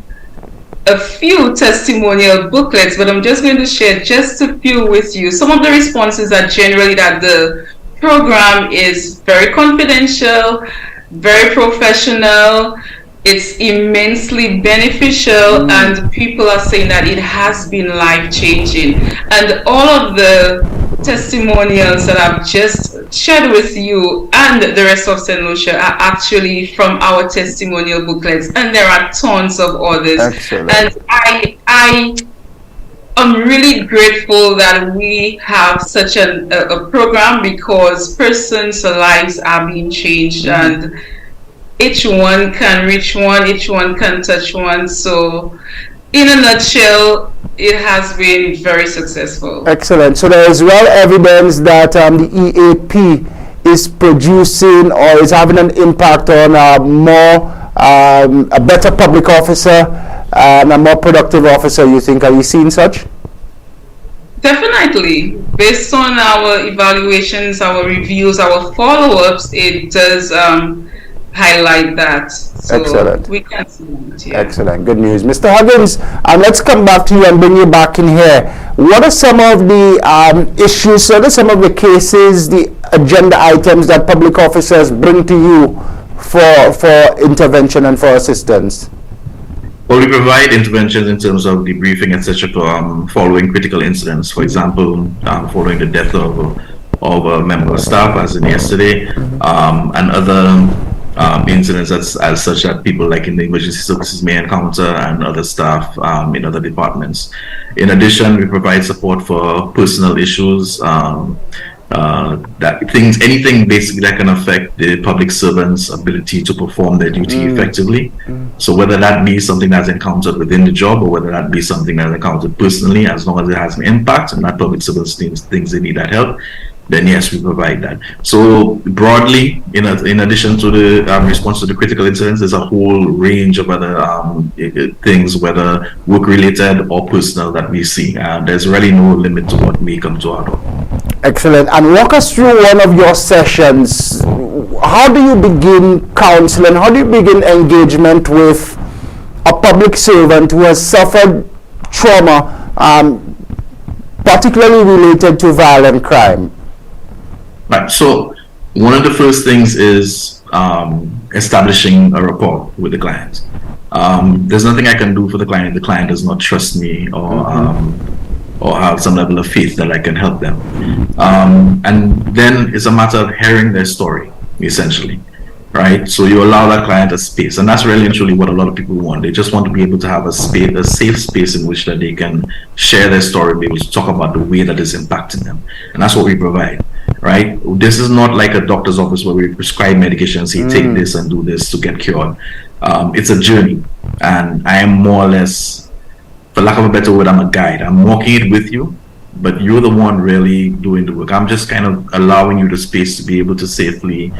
Speaker 18: a few testimonial booklets, but I'm just going to share just a few with you. Some of the responses are generally that the program is very confidential, very professional, it's immensely beneficial, and people are saying that it has been life-changing. And all of the testimonials that I've just shared with you and the rest of St. Lucia are actually from our testimonial booklets, and there are tons of others.
Speaker 1: Excellent.
Speaker 18: And I'm really grateful that we have such a program, because persons' lives are being changed, and each one can reach one, each one can touch one. So in a nutshell, it has been very successful.
Speaker 1: Excellent. So there is well evidence that the EAP is producing or is having an impact on a better public officer and a more productive officer, you think? Are you seeing such?
Speaker 18: Definitely. Based on our evaluations, our reviews, our follow-ups, it does highlight that. So
Speaker 1: excellent.
Speaker 18: We can see it, yeah.
Speaker 1: Excellent. Good news. Mr. Huggins, let's come back to you and bring you back in here. What are some of the issues, what are some of the cases, the agenda items that public officers bring to you for intervention and for assistance?
Speaker 17: Well, we provide interventions in terms of debriefing, etc., following critical incidents. For example, following the death of a member of staff, as in yesterday, and other incidents as such that people like in the emergency services may encounter and other staff in other departments. In addition, we provide support for personal issues, anything basically that can affect the public servant's ability to perform their duty effectively. So whether that be something that's encountered within the job or whether that be something that's encountered personally, as long as it has an impact and that public servant thinks they need that help, then yes, we provide that. So broadly, in addition to the response to the critical incidents, there's a whole range of other things, whether work-related or personal, that we see. There's really no limit to what may come to our door.
Speaker 1: Excellent. And walk us through one of your sessions. How do you begin counseling? How do you begin engagement with a public servant who has suffered trauma, particularly related to violent crime?
Speaker 17: Right. So one of the first things is establishing a rapport with the client. There's nothing I can do for the client if the client does not trust me or have some level of faith that I can help them. And then it's a matter of hearing their story, essentially. Right? So you allow that client a space, and that's really and truly what a lot of people want. They just want to be able to have a safe space in which that they can share their story, be able to talk about the way that it's impacting them. And that's what we provide. Right? This is not like a doctor's office where we prescribe medication and say take this and do this to get cured. It's a journey, and I am more or less, for lack of a better word, I'm a guide. I'm walking it with you, but you're the one really doing the work. I'm just kind of allowing you the space to be able to safely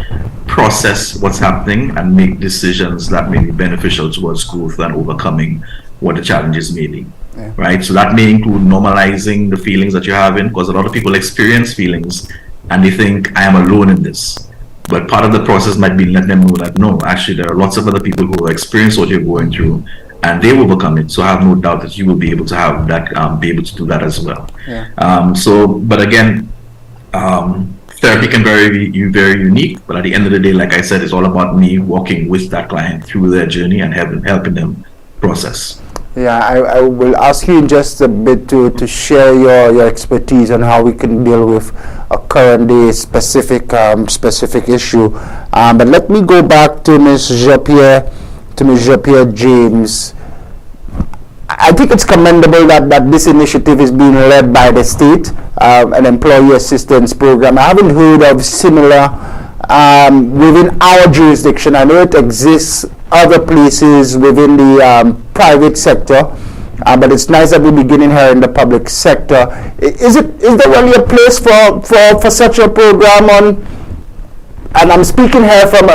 Speaker 17: process what's happening and make decisions that may be beneficial towards growth and overcoming what the challenges may be. Yeah. Right? So that may include normalizing the feelings that you're having, because a lot of people experience feelings and they think I am alone in this. But part of the process might be letting them know that no, actually there are lots of other people who experience what you're going through, and they will overcome it. So I have no doubt that you will be able to have that, be able to do that as well. Yeah. But again, therapy can be very unique. But at the end of the day, like I said, it's all about me walking with that client through their journey and helping them process.
Speaker 1: Yeah, I will ask you in just a bit to share your expertise on how we can deal with a current day specific issue. But let me go back to Ms. Jean-Pierre James. I think it's commendable that this initiative is being led by the state, an employee assistance program. I haven't heard of similar within our jurisdiction. I know it exists other places within the private sector, but it's nice that we're beginning here in the public sector. Is there really a place for such a program on? And I'm speaking here from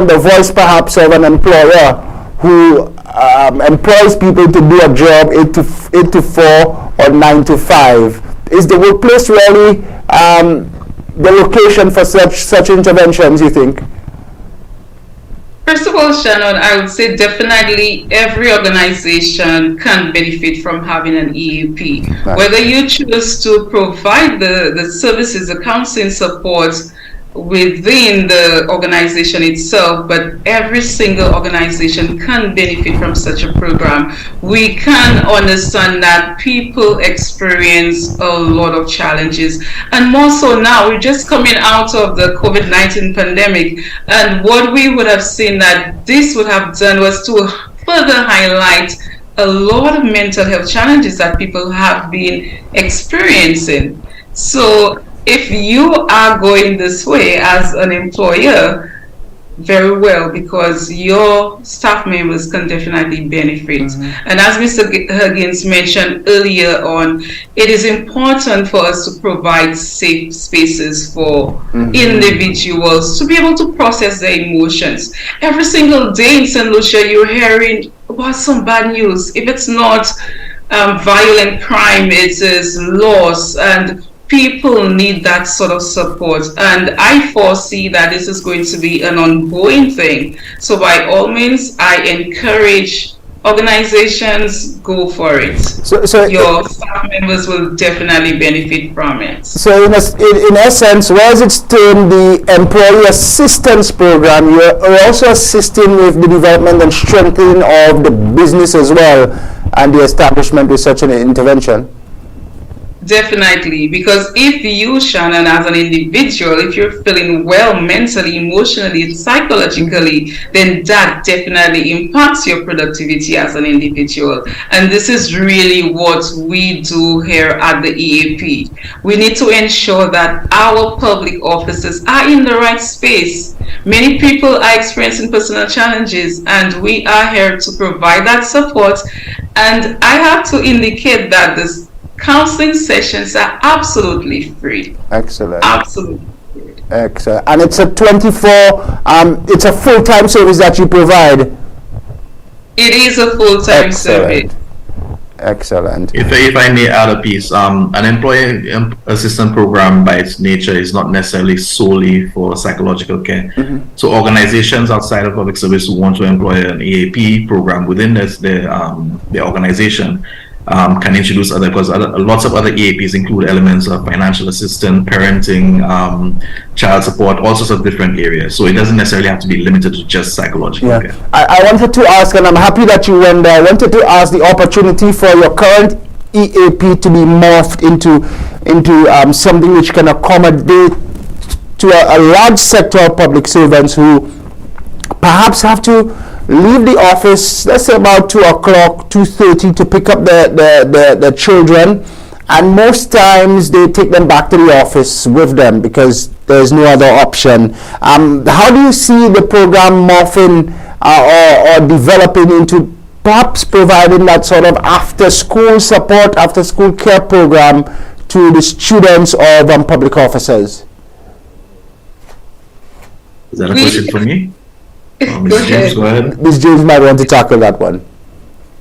Speaker 1: the voice perhaps of an employer who employs people to do a job 8 to 4 or 9 to 5. Is the workplace really the location for such interventions, you think?
Speaker 18: First of all, Shannon, I would say definitely every organization can benefit from having an EAP. Right. Whether you choose to provide the services, the counseling support within the organization itself, but every single organization can benefit from such a program. We can understand that people experience a lot of challenges, and more so now. We're just coming out of the COVID-19 pandemic, and what we would have seen that this would have done was to further highlight a lot of mental health challenges that people have been experiencing. So if you are going this way as an employer, very well, because your staff members can definitely benefit. Mm-hmm. And as Mr. Huggins mentioned earlier on, it is important for us to provide safe spaces for individuals to be able to process their emotions. Every single day in St. Lucia, you're hearing about some bad news. If it's not violent crime, it is loss, and people need that sort of support, and I foresee that this is going to be an ongoing thing. So by all means, I encourage organizations, go for it. So your staff members will definitely benefit from it. So
Speaker 1: in essence, whereas it's termed the employee assistance program, you're also assisting with the development and strengthening of the business as well, and the establishment with such an intervention.
Speaker 18: Definitely, because if you, Shannon, as an individual, if you're feeling well mentally, emotionally, psychologically, then that definitely impacts your productivity as an individual. And this is really what we do here at the EAP. We need to ensure that our public offices are in the right space. Many people are experiencing personal challenges, and we are here to provide that support. And I have to indicate that this counseling sessions are absolutely free.
Speaker 1: Excellent.
Speaker 18: Absolutely.
Speaker 1: Excellent. And it's a 24, it's a full-time service that you provide?
Speaker 18: It is a full-time service.
Speaker 1: Excellent.
Speaker 17: If I may add a piece, an employee assistance program by its nature is not necessarily solely for psychological care. So organizations outside of public service who want to employ an EAP program within the organization can introduce other, because lots of other EAPs include elements of financial assistance, parenting, child support, all sorts of different areas. So it doesn't necessarily have to be limited to just psychological care.
Speaker 1: I wanted to ask, and I'm happy that you went there, I wanted to ask the opportunity for your current EAP to be morphed into something which can accommodate to a large sector of public servants who perhaps have to leave the office, let's say about 2 o'clock, 2:30 to pick up the children, and most times they take them back to the office with them because there's no other option. How do you see the program morphing or developing into perhaps providing that sort of after-school support, after-school care program to the students of public officers?
Speaker 17: Is that a question for me? Ms. James, go ahead.
Speaker 1: Ms. James might want to tackle that one.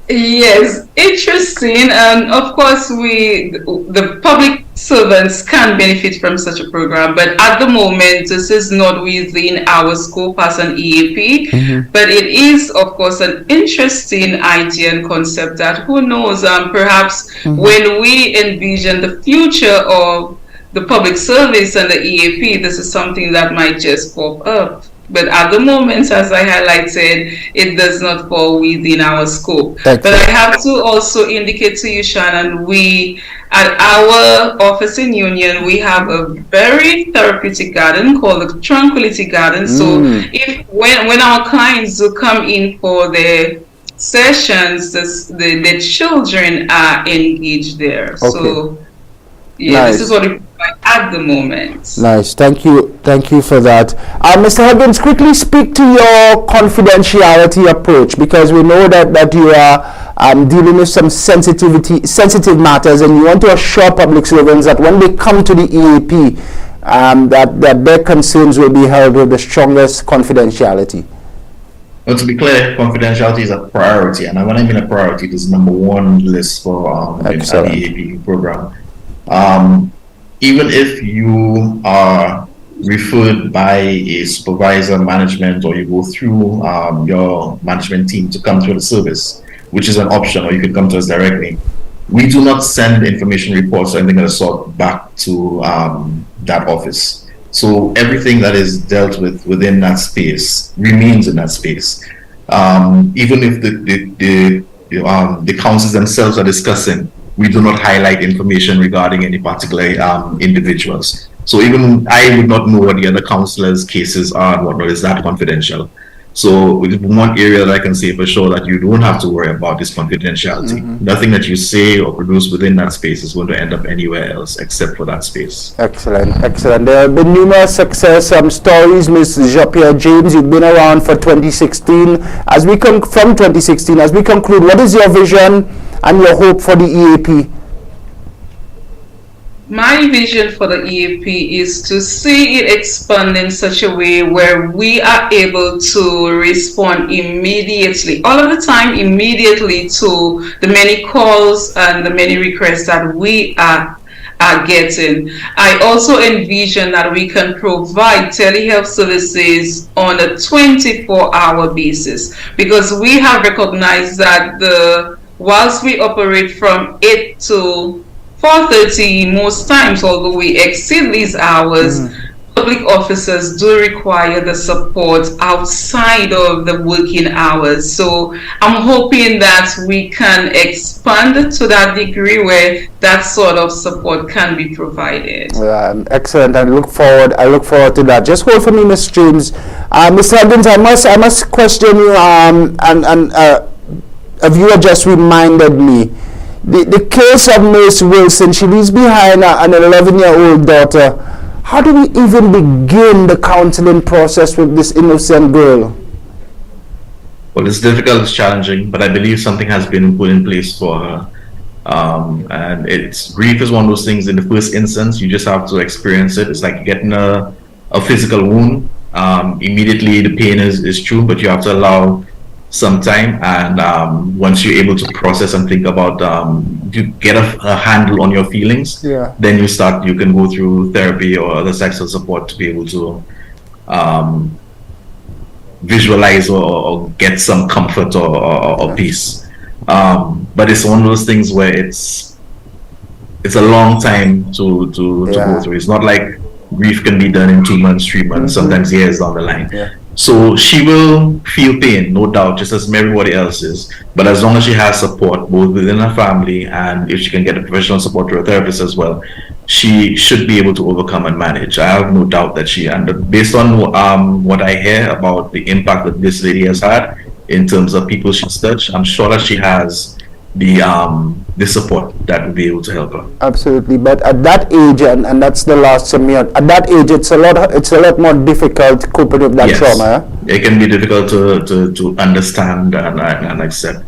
Speaker 18: Yes, interesting. And of course, the public servants can benefit from such a program, but at the moment, this is not within our scope as an EAP. But it is, of course, an interesting idea and concept that, who knows, perhaps when we envision the future of the public service and the EAP, this is something that might just pop up. But at the moment, as I highlighted, it does not fall within our scope. But I have to also indicate to you, Shannon, we, at our office in Union, we have a very therapeutic garden called the Tranquility Garden. So if when our clients do come in for their sessions, the children are engaged there. So yeah,
Speaker 1: Nice.
Speaker 18: this is what it at the moment.
Speaker 1: Nice, thank you for that. Mr. Huggins, quickly speak to your confidentiality approach, because we know that you are dealing with some sensitive matters, and you want to assure public servants that when they come to the EAP, that their concerns will be held with the strongest confidentiality.
Speaker 17: Well, to be clear, confidentiality is a priority, and when I mean a priority, it is number one list for an EAP program. Even if you are referred by a supervisor, management, or you go through your management team to come to the service, which is an option, or you can come to us directly, we do not send information reports or anything of the sort back to that office. So everything that is dealt with within that space remains in that space. Even if the councils themselves are discussing, we do not highlight information regarding any particular individuals. So even I would not know what the other councillors' cases are and whatnot. Is that confidential? So one area that I can say for sure that you don't have to worry about is confidentiality. Nothing that you say or produce within that space is going to end up anywhere else except for that space.
Speaker 1: Excellent, excellent. There have been numerous success stories, Ms. Jean-Pierre James. You've been around for 2016. From 2016, as we conclude, what is your vision and your hope for the EAP?
Speaker 18: My vision for the EAP is to see it expand in such a way where we are able to respond immediately, all of the time, immediately to the many calls and the many requests that we are getting. I also envision that we can provide telehealth services on a 24-hour basis, because we have recognized that whilst we operate from 8 to 4:30 most times, although we exceed these hours, public officers do require the support outside of the working hours. So I'm hoping that we can expand to that degree where that sort of support can be provided.
Speaker 1: Excellent. I look forward to that. Just hold for me, Ms. James. Mr. Huggins, I must question you, and a viewer just reminded me. The case of Nurse Wilson, she leaves behind an 11-year-old daughter. How do we even begin the counseling process with this innocent girl?
Speaker 17: Well, it's difficult, it's challenging, but I believe something has been put in place for her. And grief is one of those things. In the first instance, you just have to experience it. It's like getting a physical wound. Immediately the pain is true, but you have to allow some time, and once you're able to process and think about, you get a handle on your feelings, then you can go through therapy or other sexual support to be able to visualize or get some comfort or peace. But it's one of those things where it's a long time to go through. It's not like grief can be done in 2 months, 3 months, sometimes years down the line. So she will feel pain, no doubt, just as everybody else is. But as long as she has support, both within her family, and if she can get a professional support to a therapist as well, she should be able to overcome and manage. I have no doubt that and based on what I hear about the impact that this lady has had in terms of people she's touched, I'm sure that she has the support that will be able to help her.
Speaker 1: Absolutely, but at that age, and that's the last summary, at that age, it's a lot more difficult coping with that trauma.
Speaker 17: It can be difficult to understand and accept.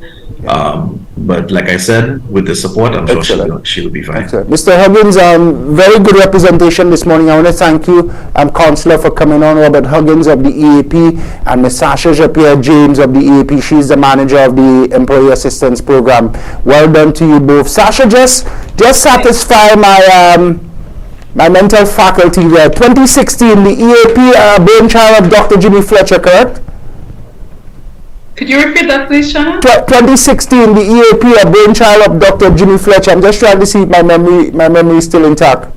Speaker 17: But like I said, with the support, I'm sure she'll be fine.
Speaker 1: Excellent. Mr. Huggins, very good representation this morning. I want to thank you, Councillor, for coming on. Robert Huggins of the EAP, and Ms. Sasha Japierre James of the EAP. She's the manager of the Employee Assistance Program. Well done to you both. Sasha, just satisfy my mental faculty there. 2016, the EAP brainchild of Dr. Jimmy Fletcher, correct?
Speaker 18: Could you repeat that, please, Shannon?
Speaker 1: 2016, the EAP, a brainchild of Dr. Jimmy Fletcher. I'm just trying to see if my memory is still intact.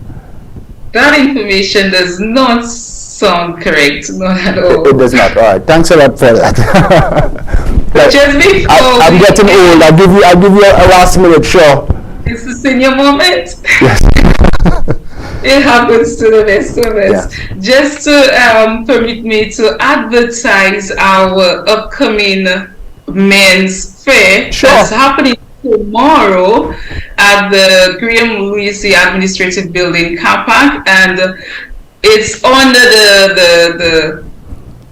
Speaker 18: That information does not sound correct, not at all.
Speaker 1: It does not. All right. Thanks a lot for that.
Speaker 18: Just before
Speaker 1: I'm getting old. I'll give you a last minute, sure.
Speaker 18: It's a senior moment.
Speaker 1: Yes.
Speaker 18: It happens to the best of us. Just to permit me to advertise our upcoming men's fair that's happening tomorrow at the Graham Lewis Administrative Building car park, and it's under the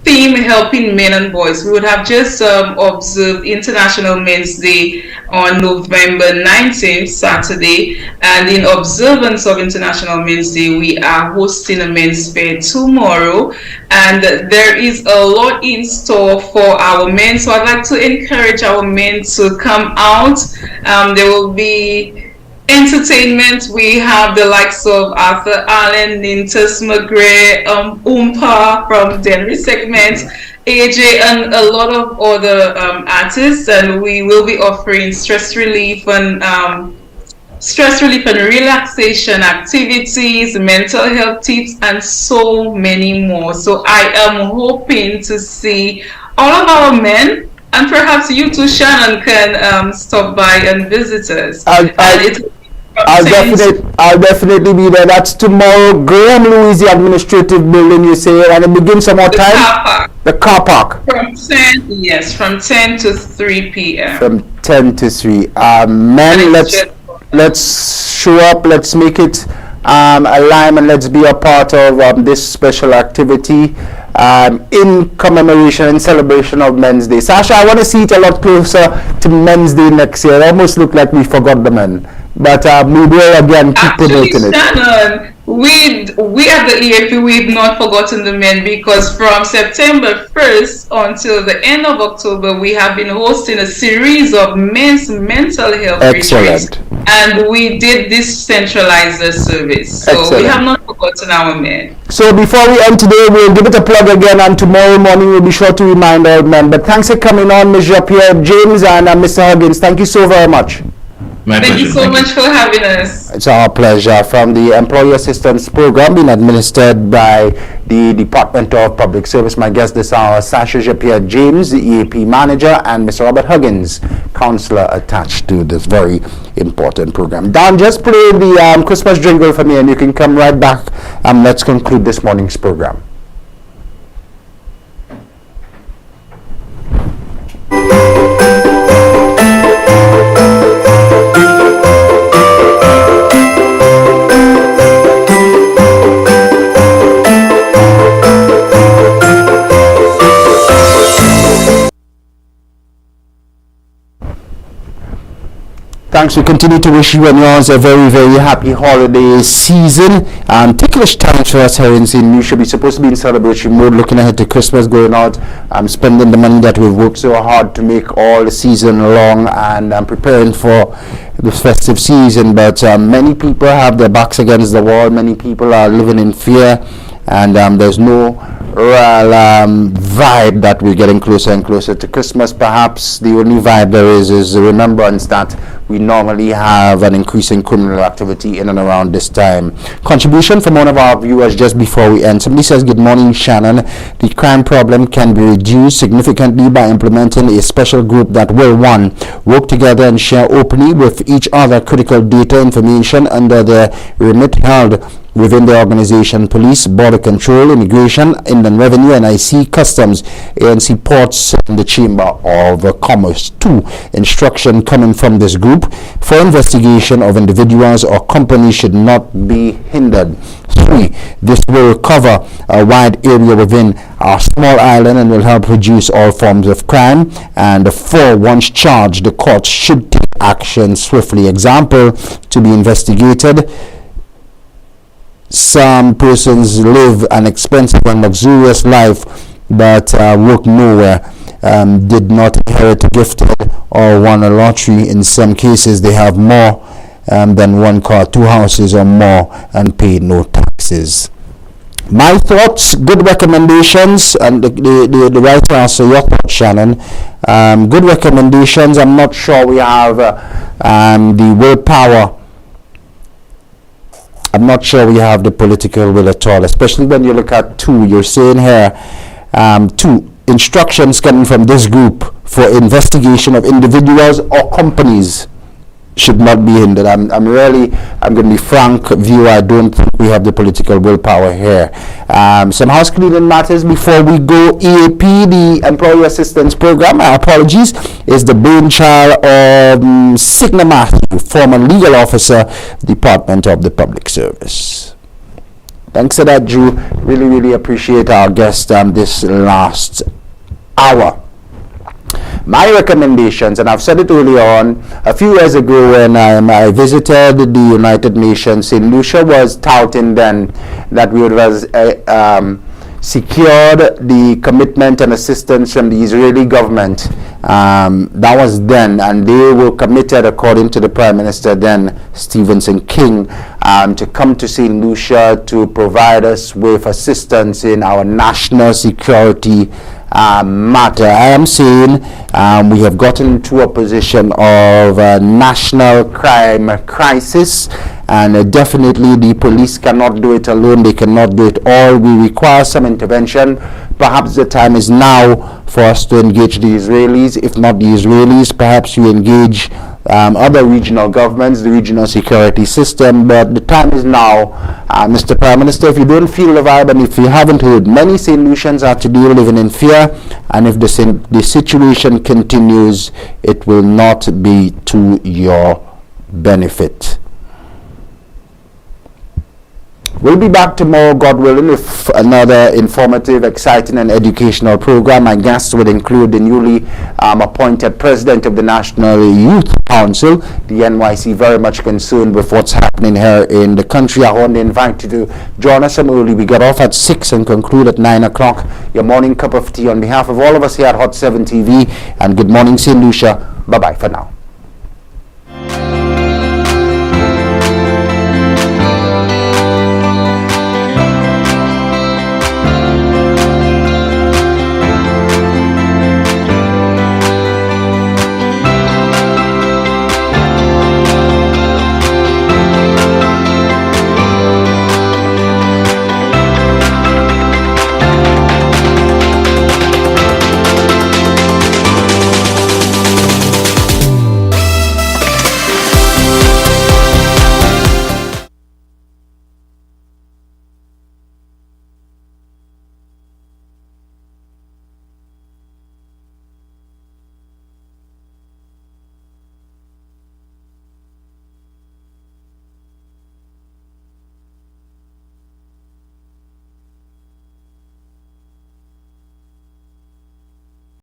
Speaker 18: theme helping men and boys. We would have just observed International Men's Day on November 19th, Saturday, and in observance of International Men's Day, we are hosting a men's fair tomorrow, and there is a lot in store for our men, so I'd like to encourage our men to come out. There will be entertainment. We have the likes of Arthur Allen, Nintus McGray, Oompa from Denry segment, AJ, and a lot of other artists, and we will be offering stress relief and relaxation activities, mental health tips, and so many more. So I am hoping to see all of our men, and perhaps you too, Shannon, can stop by and visit us.
Speaker 1: I'll definitely be there. That's tomorrow. Graham Lewis Administrative Building, you say, and it begins some more time. The car park.
Speaker 18: From 10 to 3 p.m.
Speaker 1: From 10 to 3. Men, let's show up. Let's make it a lime, and let's be a part of this special activity in commemoration and celebration of Men's Day. Sasha, I want to see it a lot closer to Men's Day next year. It almost looked like we forgot the men. But we will again keep promoting it.
Speaker 18: Shannon, we at the EAP, we've not forgotten the men, because from September 1st until the end of October, we have been hosting a series of men's mental health retreats, and we did this centralized service. So we have not forgotten our men.
Speaker 1: So before we end today, we'll give it a plug again, and tomorrow morning we'll be sure to remind all men. But thanks for coming on, Ms. Japierre James and Mr. Huggins. Thank you so very much.
Speaker 18: Thank you so much for having us.
Speaker 1: It's our pleasure. From the Employee Assistance Program being administered by the Department of Public Service, my guest this hour, Sasha Jean-Pierre James, the EAP Manager, and Mr. Robert Huggins, Counselor attached to this very important program. Don, just play the Christmas jingle for me and you can come right back. Let's conclude this morning's program. Thanks. We continue to wish you and yours a very, very happy holiday season. Ticklish times for us here in St. Lucia. We're supposed to be in celebration mode, looking ahead to Christmas, going out, spending the money that we've worked so hard to make all the season long, and preparing for the festive season. But many people have their backs against the wall. Many people are living in fear, and there's no real vibe that we're getting closer and closer to Christmas. Perhaps the only vibe there is the remembrance that we normally have an increasing criminal activity in and around this time. Contribution from one of our viewers just before we end. Somebody says, "Good morning, Shannon. The crime problem can be reduced significantly by implementing a special group that will, 1, work together and share openly with each other critical data information under the remit held within the organization: police, border control, immigration, inland revenue, NIC, customs, ANC ports, and the Chamber of Commerce. 2, instruction coming from this group for investigation of individuals or companies should not be hindered. 3, this will cover a wide area within our small island and will help reduce all forms of crime. And 4, once charged, the court should take action swiftly. Example to be investigated: some persons live an expensive and luxurious life but work nowhere, did not inherit a gifted or won a lottery. In some cases they have more than 1 car, 2 houses or more, and paid no taxes. My thoughts, good recommendations, and the right answer, your thoughts, Shannon. Good recommendations. I'm not sure we have the willpower. I'm not sure we have the political will at all, especially when you look at 2. You're saying here, 2 instructions coming from this group for investigation of individuals or companies should not be hindered. I'm going to be frank viewer. I don't think we have the political willpower here. Some house cleaning matters before we go. EAP, the Employee Assistance Program, my apologies, is the brainchild of Signa Matthew, former legal officer, Department of the Public Service. Thanks for that, Drew. Really appreciate our guest this last hour. My recommendations, and I've said it earlier on, a few years ago when I visited the United Nations, St. Lucia was touting then that we would have secured the commitment and assistance from the Israeli government. That was then, and they were committed, according to the Prime Minister then, Stephenson King, to come to St. Lucia to provide us with assistance in our national security matter. I am saying we have gotten to a position of national crime crisis, and definitely the police cannot do it alone. They cannot do it all. We require some intervention. Perhaps the time is now for us to engage the Israelis. If not the Israelis, perhaps you engage other regional governments, the regional security system. But the time is now, Mr. Prime Minister. If you don't feel the vibe, and if you haven't heard, many St. Lucians are today living in fear, and if the situation continues, it will not be to your benefit. We'll be back tomorrow, God willing, with another informative, exciting, and educational program. My guests would include the newly appointed President of the National Youth Council, the NYC, very much concerned with what's happening here in the country. I want to invite you to join us early. We get off at 6 and conclude at 9 o'clock. Your morning cup of tea on behalf of all of us here at Hot 7 TV, and Good Morning Saint Lucia. Bye-bye for now.